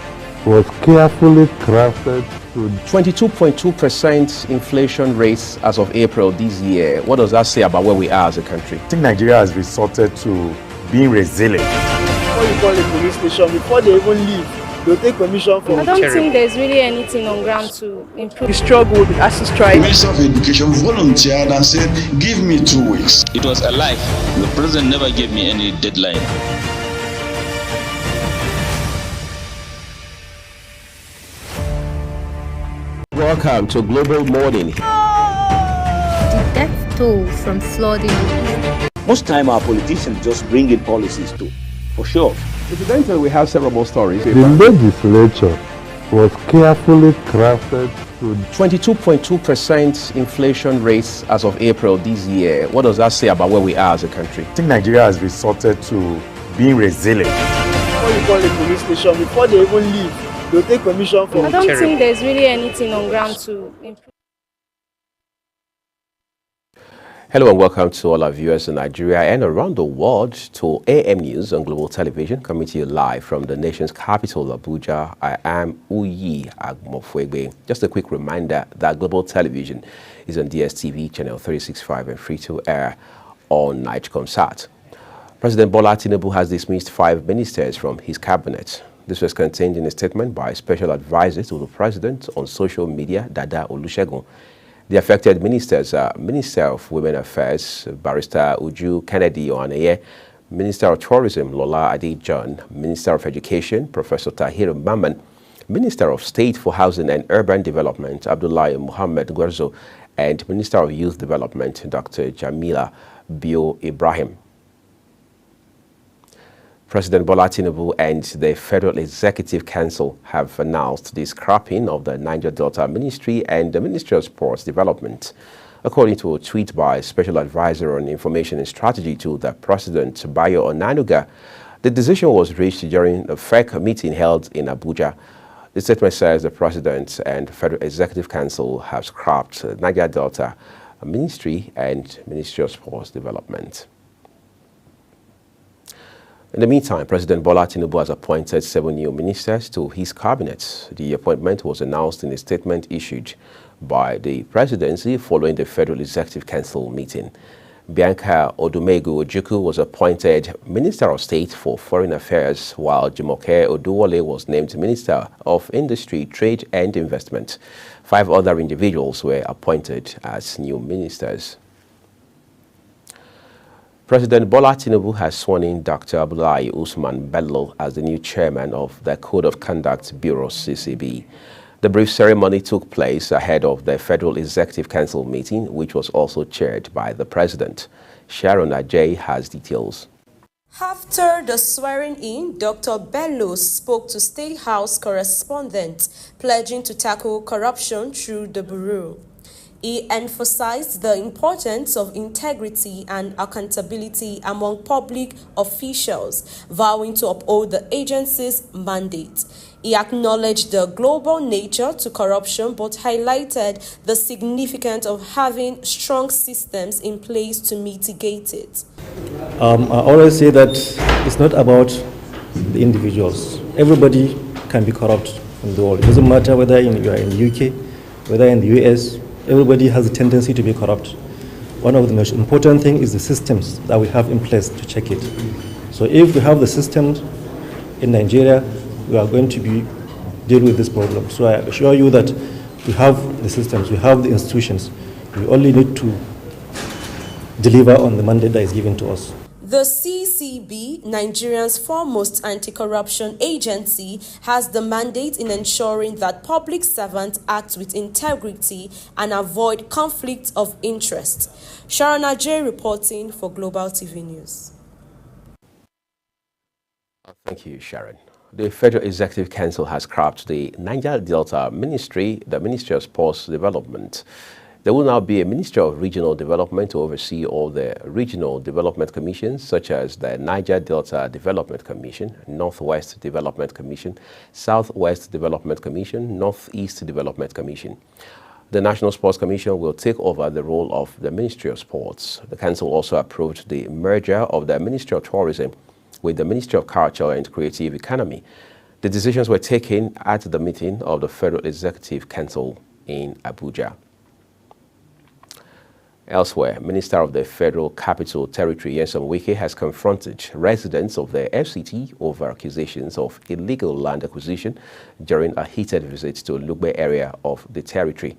was carefully crafted to 22.2% inflation rates as of April this year. What does that say about where we are as a country? I think Nigeria has resorted to being resilient. When you call a police station, before they even leave, they'll take permission I from don't think there's really anything on ground to improve. the struggle with the ASU The strike. Minister of Education volunteered and said, give me 2 weeks. It was a lie. The president never gave me any deadline. Welcome to Global Morning. The death toll from flooding. Most time our politicians just bring in policies too, for sure. Incidentally, we have several more stories. the legislature was carefully crafted to 22.2% inflation rates as of April this year. What does that say about where we are as a country? I think Nigeria has resorted to being resilient. When you call a police station, before they even leave, they'll take permission from I don't think there's really anything on ground to improve. Hello and welcome to all our viewers in Nigeria and around the world to AM News on Global Television, coming to you live from the nation's capital, Abuja. I am Uyi Agmofwegbe. Just a quick reminder that Global Television is on DSTV, channel 365 and free to air on Nigecomsat. President Bola Tinubu has dismissed 5 ministers from his cabinet. This was contained in a statement by Special Advisor to the President on social media, Dada Olusegun. The affected ministers are Minister of Women Affairs, Barrister Uju Kennedy Ohaneye, Minister of Tourism, Lola Adejohn, Minister of Education, Professor Tahir Mamman, Minister of State for Housing and Urban Development, Abdullahi Muhammad Gwarzo, and Minister of Youth Development, Dr. Jamila Bio Ibrahim. President Bola Tinubu and the Federal Executive Council have announced the scrapping of the Niger Delta Ministry and the Ministry of Sports Development. According to a tweet by Special Advisor on Information and Strategy to the President, Bayo Onanuga, the decision was reached during a FEC meeting held in Abuja. The statement says the President and Federal Executive Council have scrapped the Niger Delta Ministry and Ministry of Sports Development. In the meantime, President Bola Tinubu has appointed 7 new ministers to his cabinet. The appointment was announced in a statement issued by the presidency following the Federal Executive Council meeting. Bianca Odumegu Ojukwu was appointed Minister of State for Foreign Affairs, while Jumoke Oduwole was named Minister of Industry, Trade and Investment. 5 other individuals were appointed as new ministers. President Bola Tinubu has sworn in Dr. Abdullahi Usman Bello as the new chairman of the Code of Conduct Bureau, CCB. The brief ceremony took place ahead of the Federal Executive Council meeting, which was also chaired by the president. Sharon Ajay has details. After the swearing-in, Dr. Bello spoke to State House correspondents, pledging to tackle corruption through the bureau. He emphasized the importance of integrity and accountability among public officials, vowing to uphold the agency's mandate. He acknowledged the global nature to corruption, but highlighted the significance of having strong systems in place to mitigate it. I always say that it's not about the individuals. Everybody can be corrupt in the world. It doesn't matter whether you are in the UK, whether in the US. Everybody has a tendency to be corrupt. One of the most important things is the systems that we have in place to check it. So if we have the systems in Nigeria, we are going to deal with this problem. So I assure you that we have the systems, we have the institutions. We only need to deliver on the mandate that is given to us. The CCB, Nigeria's foremost anti-corruption agency, has the mandate in ensuring that public servants act with integrity and avoid conflict of interest. Sharon Ajay reporting for Global TV News. Thank you, Sharon. The Federal Executive Council has scrapped the Niger Delta Ministry, the Ministry of Sports Development. There will now be a Ministry of Regional Development to oversee all the regional development commissions, such as the Niger Delta Development Commission, Northwest Development Commission, Southwest Development Commission, Northeast Development Commission. The National Sports Commission will take over the role of the Ministry of Sports. The Council also approved the merger of the Ministry of Tourism with the Ministry of Culture and Creative Economy. The decisions were taken at the meeting of the Federal Executive Council in Abuja. Elsewhere, Minister of the Federal Capital Territory, Nyesom Wike, has confronted residents of the FCT over accusations of illegal land acquisition during a heated visit to Lugbe area of the territory.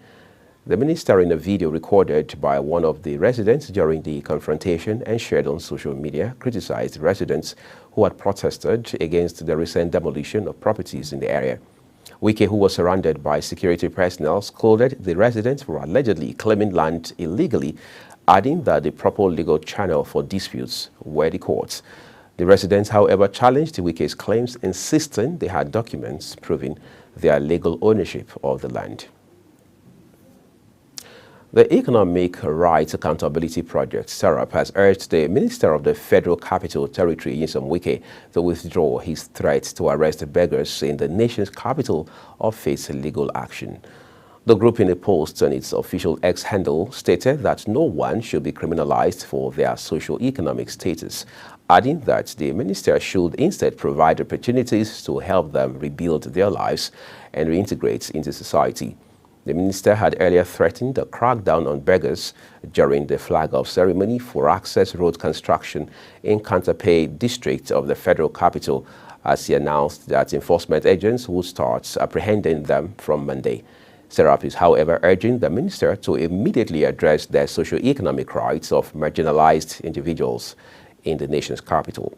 The minister, in a video recorded by one of the residents during the confrontation and shared on social media, criticized residents who had protested against the recent demolition of properties in the area. Wike, who was surrounded by security personnel, scolded the residents for allegedly claiming land illegally, adding that the proper legal channel for disputes were the courts. The residents, however, challenged Wike's claims, insisting they had documents proving their legal ownership of the land. The Economic Rights Accountability Project, SERAP, has urged the Minister of the Federal Capital Territory, Nyesom Wike, to withdraw his threat to arrest beggars in the nation's capital or face legal action. The group, in a post on its official X handle, stated that no one should be criminalized for their socio-economic status, adding that the minister should instead provide opportunities to help them rebuild their lives and reintegrate into society. The minister had earlier threatened a crackdown on beggars during the flag-off ceremony for access road construction in Kantapé district of the federal capital, as he announced that enforcement agents would start apprehending them from Monday. Serap is, however, urging the minister to immediately address the socio-economic rights of marginalized individuals in the nation's capital.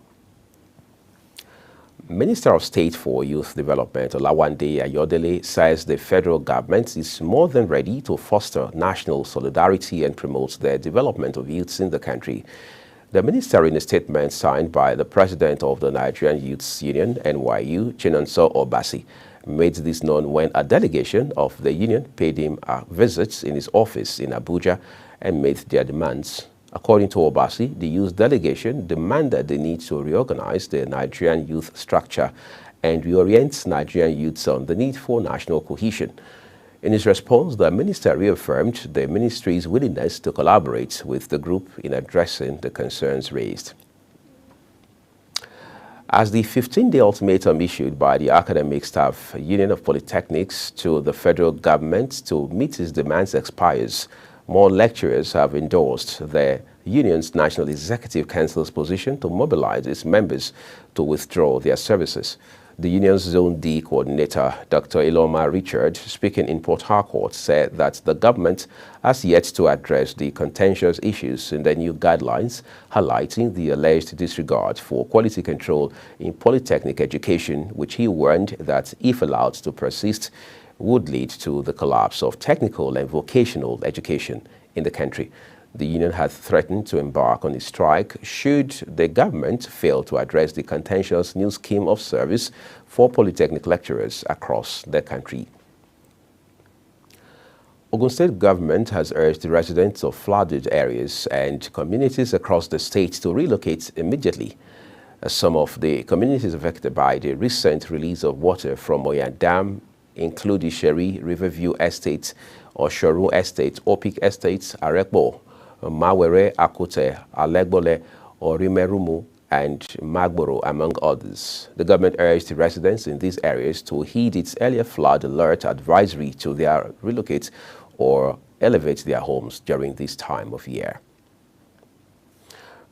Minister of State for Youth Development, Olawande Ayodele, says the federal government is more than ready to foster national solidarity and promote the development of youths in the country. The minister, in a statement signed by the president of the Nigerian Youths Union, NYU, Chinonso Obasi, made this known when a delegation of the union paid him a visit in his office in Abuja and made their demands. According to Obasi, the youth delegation demanded the need to reorganize the Nigerian youth structure and reorient Nigerian youths on the need for national cohesion. In his response, the minister reaffirmed the ministry's willingness to collaborate with the group in addressing the concerns raised. As the 15-day ultimatum issued by the Academic Staff Union of Polytechnics to the federal government to meet its demands expires, more lecturers have endorsed the union's National Executive Council's position to mobilize its members to withdraw their services. The union's Zone D coordinator, Dr. Iloma Richard, speaking in Port Harcourt, said that the government has yet to address the contentious issues in the new guidelines, highlighting the alleged disregard for quality control in polytechnic education, which he warned that, if allowed to persist, would lead to the collapse of technical and vocational education in the country. The union had threatened to embark on a strike should the government fail to address the contentious new scheme of service for polytechnic lecturers across the country. Ogun State government has urged the residents of flooded areas and communities across the state to relocate immediately. Some of the communities affected by the recent release of water from Oyan Dam include Isheri, Riverview Estate, Oshoru Estate, Opik Estates, Arekbo, Mawere, Akute, Alegbole, Orimerumu, and Magboro, among others. The government urged the residents in these areas to heed its earlier flood alert advisory to their relocate or elevate their homes during this time of year.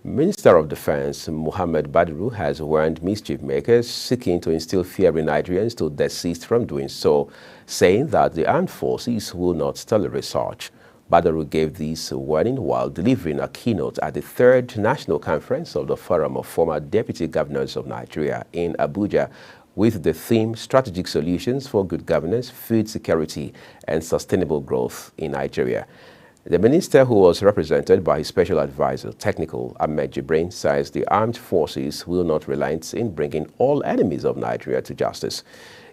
Minister of Defense Muhammad Badru has warned mischief makers seeking to instill fear in Nigerians to desist from doing so, saying that the armed forces will not tolerate such. Badru gave this warning while delivering a keynote at the 3rd National Conference of the Forum of Former Deputy Governors of Nigeria in Abuja, with the theme Strategic Solutions for Good Governance, Food Security, and Sustainable Growth in Nigeria. The minister, who was represented by his special advisor, Technical, Ahmed Jibrin, says the armed forces will not relent in bringing all enemies of Nigeria to justice.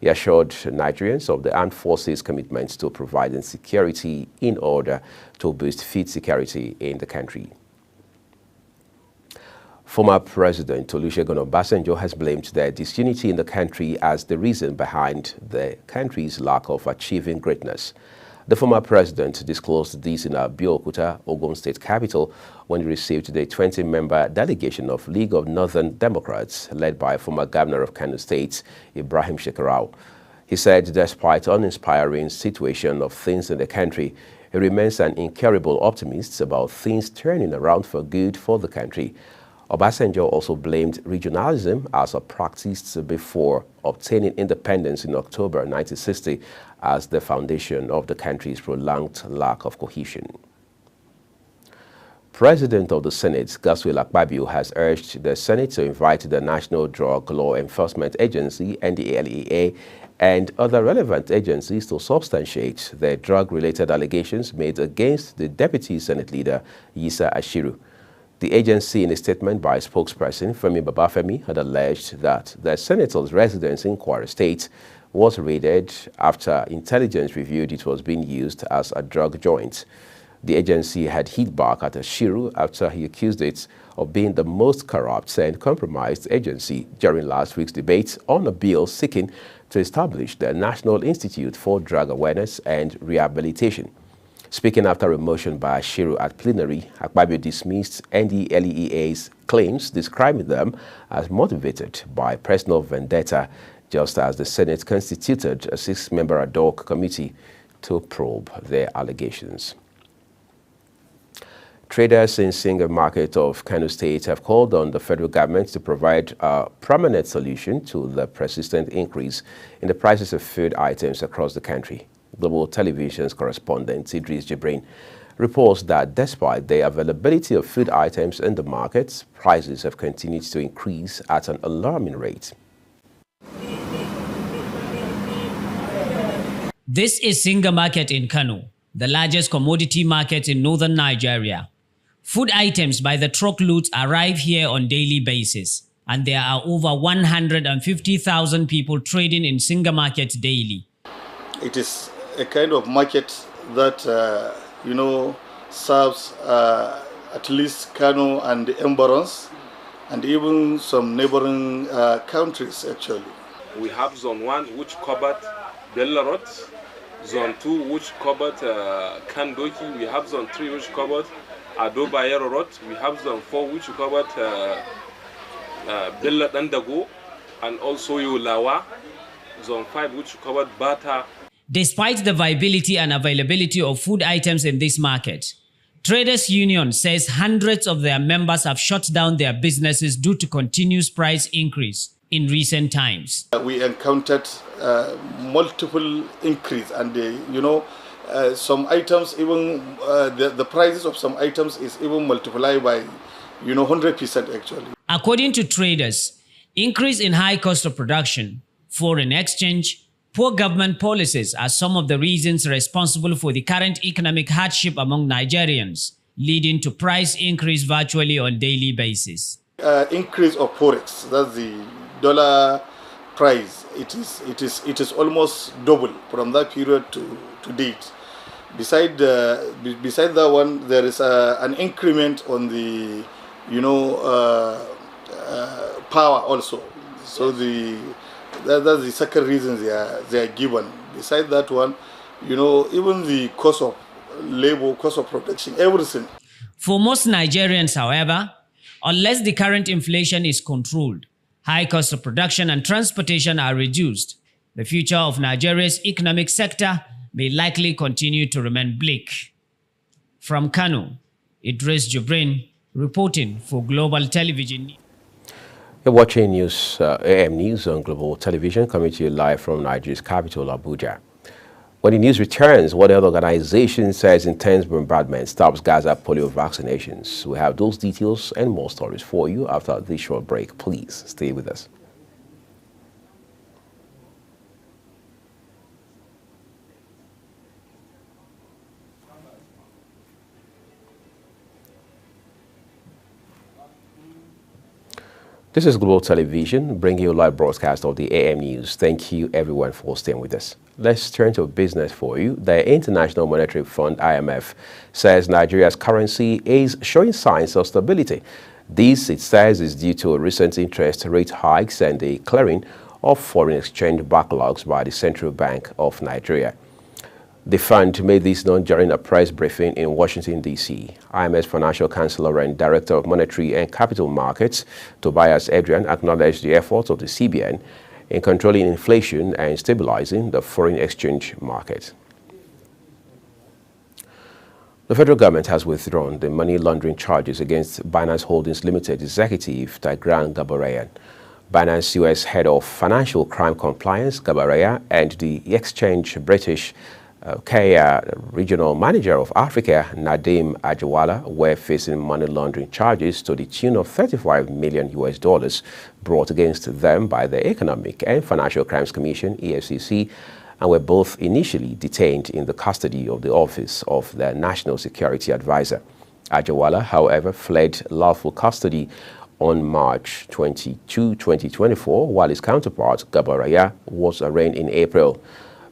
He assured Nigerians of the armed forces' commitment to providing security in order to boost food security in the country. Former President Olusegun Obasanjo has blamed the disunity in the country as the reason behind the country's lack of achieving greatness. The former president disclosed this in Abeokuta, Ogun State capital, when he received the 20-member delegation of League of Northern Democrats, led by former governor of Kano State, Ibrahim Shekarau. He said despite uninspiring situation of things in the country, he remains an incurable optimist about things turning around for good for the country. Obasanjo also blamed regionalism as a practice before obtaining independence in October 1960 as the foundation of the country's prolonged lack of cohesion. President of the Senate, Godswill Akpabio, has urged the Senate to invite the National Drug Law Enforcement Agency, NDLEA, and other relevant agencies to substantiate the drug-related allegations made against the Deputy Senate Leader, Yisa Ashiru. The agency, in a statement by spokesperson Femi Babafemi, had alleged that the senator's residence in Kwara State was raided after intelligence revealed it was being used as a drug joint. The agency had hit back at Ashiru after he accused it of being the most corrupt and compromised agency during last week's debate on a bill seeking to establish the National Institute for Drug Awareness and Rehabilitation. Speaking after a motion by Ashiru at plenary, Akpabio dismissed NDLEA's claims, describing them as motivated by personal vendetta, just as the Senate constituted a 6-member ad hoc committee to probe their allegations. Traders in Single Market of Kano State have called on the federal government to provide a permanent solution to the persistent increase in the prices of food items across the country. Global Television's correspondent Idris Jibrin reports that despite the availability of food items in the markets, prices have continued to increase at an alarming rate. This is Singa Market in Kano, the largest commodity market in northern Nigeria. Food items by the truckloads arrive here on daily basis, and there are over 150,000 people trading in Singa Market daily. It is a kind of market that, serves at least Kano and the environs, and even some neighboring countries, actually. We have Zone 1, which covered Bellarot, Zone 2, which covered Kandoki, we have Zone 3, which covered Adobayero Road, we have Zone 4, which covered Bellat Andago, and also Yulawa, Zone 5, which covered Bata. Despite the viability and availability of food items in this market, Traders Union says hundreds of their members have shut down their businesses due to continuous price increase in recent times. We encountered multiple increase, and some items, even the prices of some items is even multiplied by 100% actually. According to traders, increase in high cost of production, foreign exchange, poor government policies are some of the reasons responsible for the current economic hardship among Nigerians, leading to price increase virtually on daily basis. Increase of forex, that's the dollar price. It is almost double from that period to date. Beside that one, there is an increment on the power also. So that's the second reason they are given. Beside that one, even the cost of labor, cost of production, everything. For most Nigerians, however, unless the current inflation is controlled, high cost of production and transportation are reduced, the future of Nigeria's economic sector may likely continue to remain bleak. From Kano, Idris Jibrin reporting for Global Television. You're watching AM News on Global Television, coming to you live from Nigeria's capital, Abuja. When the news returns, what health organization says intense bombardment stops Gaza polio vaccinations. We have those details and more stories for you after this short break. Please stay with us. This is Global Television, bringing you a live broadcast of the AM News. Thank you, everyone, for staying with us. Let's turn to business for you. The International Monetary Fund, IMF, says Nigeria's currency is showing signs of stability. This, it says, is due to recent interest rate hikes and the clearing of foreign exchange backlogs by the Central Bank of Nigeria. The fund made this known during a press briefing in Washington, D.C. IMF's financial counselor and director of monetary and capital markets, Tobias Adrian, acknowledged the efforts of the CBN in controlling inflation and stabilizing the foreign exchange market. The federal government has withdrawn the money laundering charges against Binance Holdings Limited executive Tigran Gabaryan. Binance U.S. head of financial crime compliance, Gabaryan, and the exchange British Kenya regional manager of Africa, Nadeem Ajawala, were facing money laundering charges to the tune of $35 million brought against them by the Economic and Financial Crimes Commission, EFCC, and were both initially detained in the custody of the Office of the National Security Advisor. Ajawala, however, fled lawful custody on March 22, 2024, while his counterpart, Gabaryan, was arraigned in April.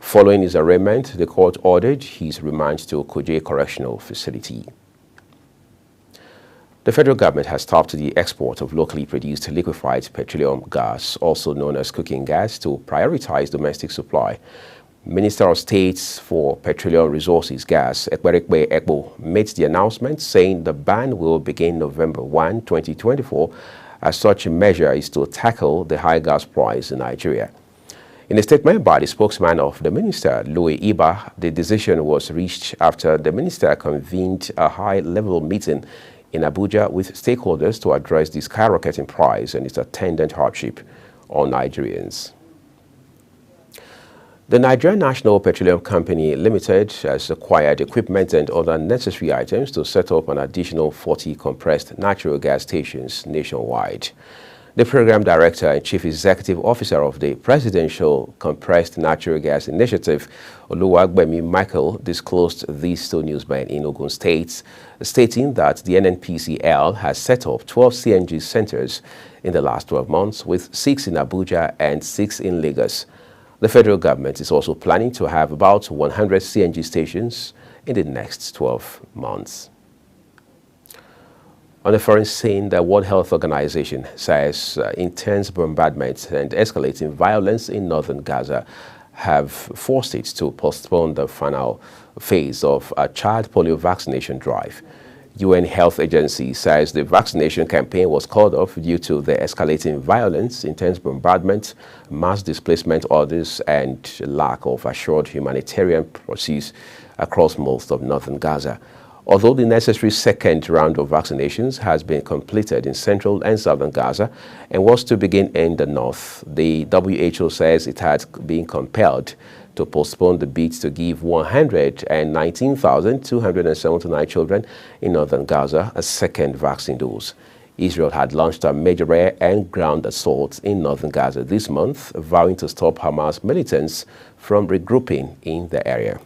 Following his arraignment, the court ordered his remand to Kuje Correctional Facility. The federal government has stopped the export of locally produced liquefied petroleum gas, also known as cooking gas, to prioritize domestic supply. Minister of State for Petroleum Resources Gas, Ekwerikpe Ekpo, made the announcement saying the ban will begin November 1, 2024, as such a measure is to tackle the high gas price in Nigeria. In a statement by the spokesman of the minister, Louis Iba, the decision was reached after the minister convened a high-level meeting in Abuja with stakeholders to address the skyrocketing price and its attendant hardship on Nigerians. The Nigerian National Petroleum Company Limited has acquired equipment and other necessary items to set up an additional 40 compressed natural gas stations nationwide. The Program Director and Chief Executive Officer of the Presidential Compressed Natural Gas Initiative, Oluwagbemi Michael, disclosed this to newsmen in Ogun State, stating that the NNPCL has set up 12 CNG centers in the last 12 months, with 6 in Abuja and 6 in Lagos. The federal government is also planning to have about 100 CNG stations in the next 12 months. On the foreign scene, the World Health Organization says intense bombardments and escalating violence in northern Gaza have forced it to postpone the final phase of a child polio vaccination drive. UN Health Agency says the vaccination campaign was called off due to the escalating violence, intense bombardment, mass displacement orders, and lack of assured humanitarian process across most of northern Gaza. Although the necessary second round of vaccinations has been completed in central and southern Gaza and was to begin in the north, the WHO says it had been compelled to postpone the bid to give 119,279 children in northern Gaza a second vaccine dose. Israel had launched a major air and ground assault in northern Gaza this month, vowing to stop Hamas militants from regrouping in the area.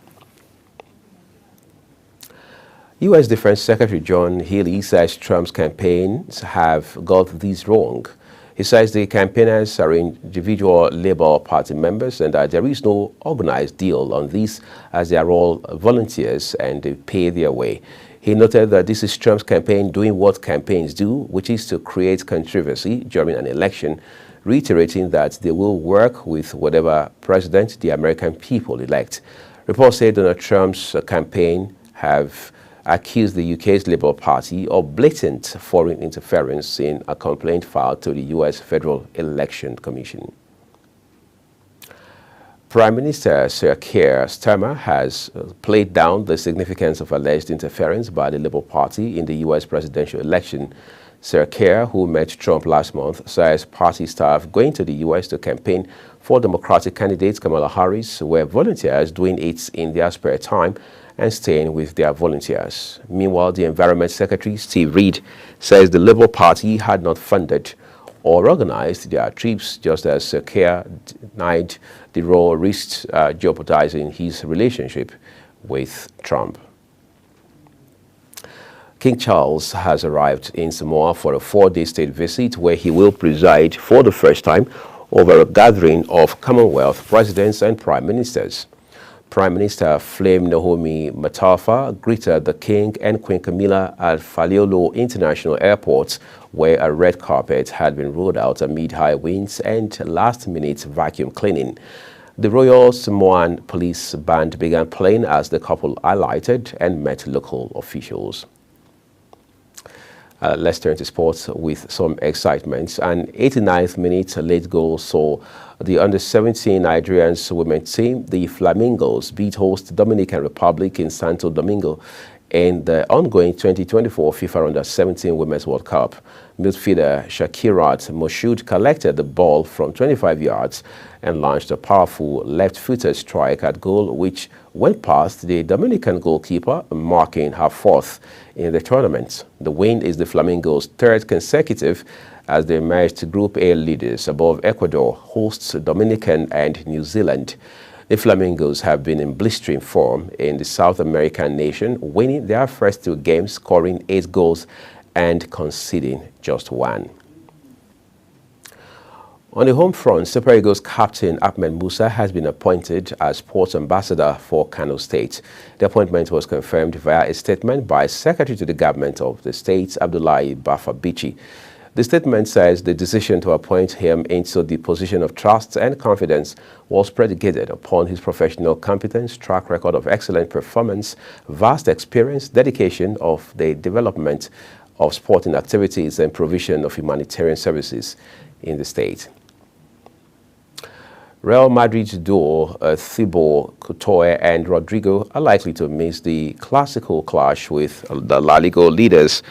U.S. Defense Secretary John Healy says Trump's campaigns have got this wrong. He says the campaigners are individual Labour Party members and that there is no organized deal on this, as they are all volunteers and they pay their way. He noted that this is Trump's campaign doing what campaigns do, which is to create controversy during an election, reiterating that they will work with whatever president the American people elect. Reports say Donald Trump's campaign have accused the UK's Labour Party of blatant foreign interference in a complaint filed to the US Federal Election Commission. Prime Minister Sir Keir Starmer has played down the significance of alleged interference by the Labour Party in the US presidential election. Sir Keir, who met Trump last month, says party staff going to the US to campaign for Democratic candidate Kamala Harris were volunteers doing it in their spare time and staying with their volunteers. Meanwhile, the Environment Secretary, Steve Reed, says the Labour Party had not funded or organized their trips, just as Sir Keir denied the role risked jeopardizing his relationship with Trump. King Charles has arrived in Samoa for a 4-day state visit where he will preside for the first time over a gathering of Commonwealth presidents and prime ministers. Prime Minister Flame Naomi Matafa greeted the King and Queen Camilla at Faleolo International Airport, where a red carpet had been rolled out amid high winds and last-minute vacuum cleaning. The Royal Samoan Police Band began playing as the couple alighted and met local officials. Let's turn to sports with some excitement. An 89th minute late goal saw the under-17 Nigerians women's team, the Flamingos, beat host Dominican Republic in Santo Domingo in the ongoing 2024 FIFA Under-17 Women's World Cup. Midfielder Shakirat Moshood collected the ball from 25 yards and launched a powerful left-footed strike at goal, which went past the Dominican goalkeeper, marking her 4th in the tournament. The win is the Flamingos' 3rd consecutive as they emerged Group A leaders above Ecuador, hosts Dominican and New Zealand. The Flamingos have been in blistering form in the South American nation, winning their first 2 games, scoring 8 goals and conceding just 1. On the home front, Super Eagles captain Ahmed Musa has been appointed as sports ambassador for Kano State. The appointment was confirmed via a statement by Secretary to the Government of the State, Abdullahi Bafa Bichi. The statement says the decision to appoint him into the position of trust and confidence was predicated upon his professional competence, track record of excellent performance, vast experience, dedication of the development of sporting activities and provision of humanitarian services in the state. Real Madrid's duo Thibaut Courtois and Rodrigo are likely to miss the classical clash with the La Liga leaders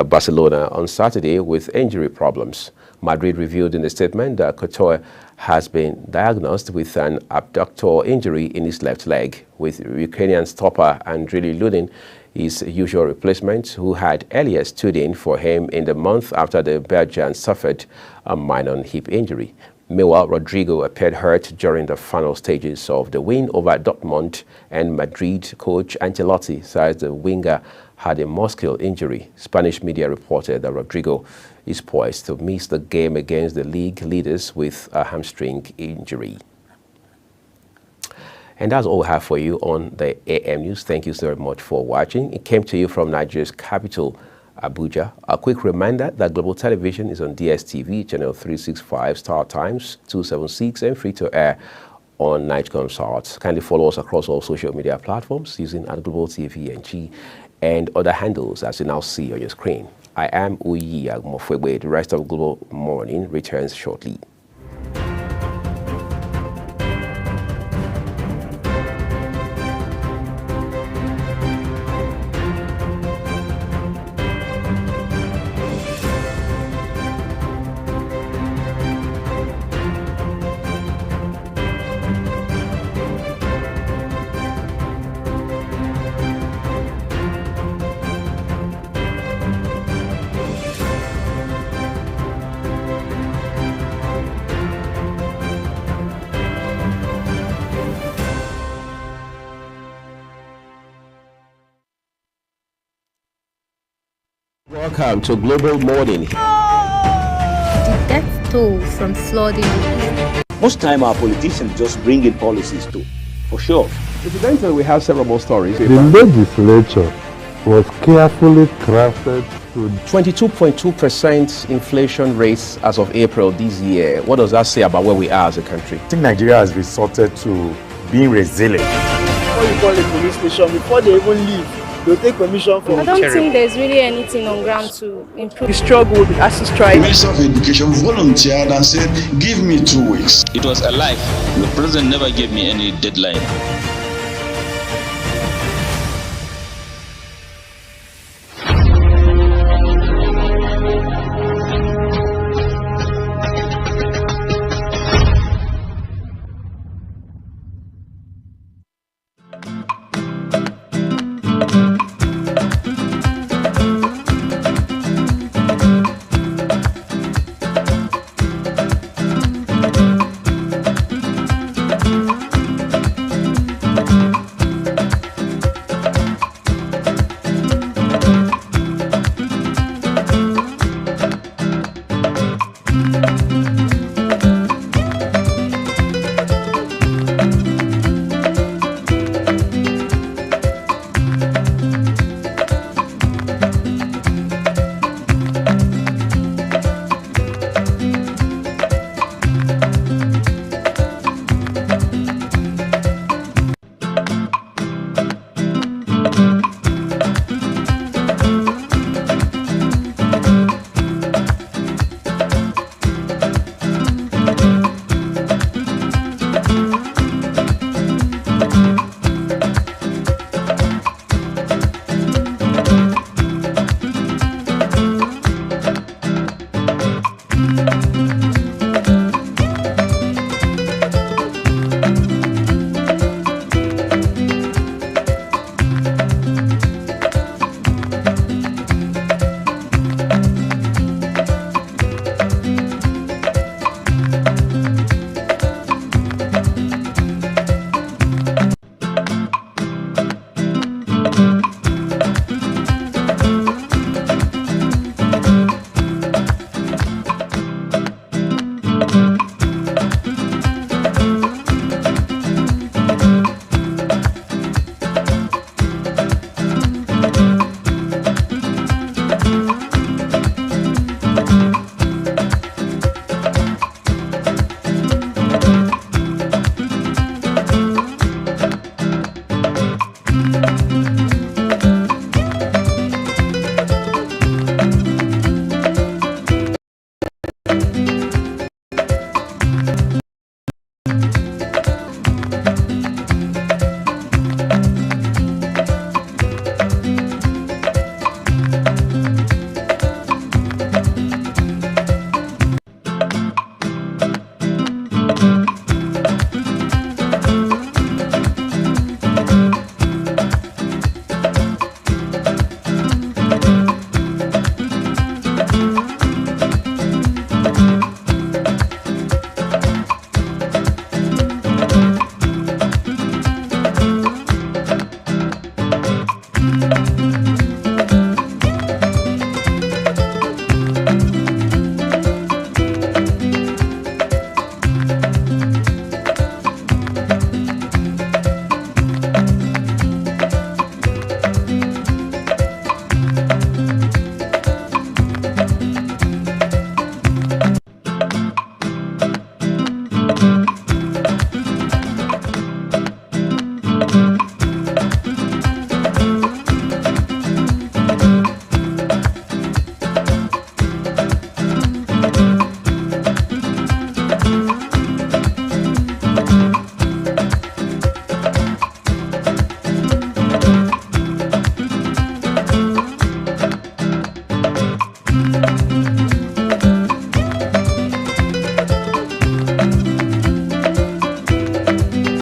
Barcelona on Saturday with injury problems. Madrid revealed in a statement that Courtois has been diagnosed with an abductor injury in his left leg, with Ukrainian stopper Andriy Lunin, his usual replacement, who had earlier stood in for him in the month after the Belgian suffered a minor hip injury. Meanwhile, Rodrigo appeared hurt during the final stages of the win over Dortmund, and Madrid coach Ancelotti says the winger had a muscle injury. Spanish media reported that Rodrigo is poised to miss the game against the league leaders with a hamstring injury. And that's all we have for you on the AM News. Thank you so much for watching. It came to you from Nigeria's capital, Abuja. A quick reminder that Global Television is on DSTV, channel 365, Star Times 276, and free to air on Nightcomsat. Kindly follow us across all social media platforms using @Global TV NG and other handles as you now see on your screen. I am Uyi Agmofwebe. The rest of Global Morning returns shortly. Welcome to Global Morning. The death toll from flooding. Most time our politicians just bring in policies to, for sure. Incidentally, we have several more stories. The legislature was carefully crafted to 22.2% inflation rates as of April this year. What does that say about where we are as a country? I think Nigeria has resorted to being resilient. Before you call a police station, before they even leave, they'll take permission from I don't think there's really anything on ground to improve. the struggle, the ASU The strike. Minister of Education volunteered and said, give me 2 weeks. It was a lie. The president never gave me any deadline.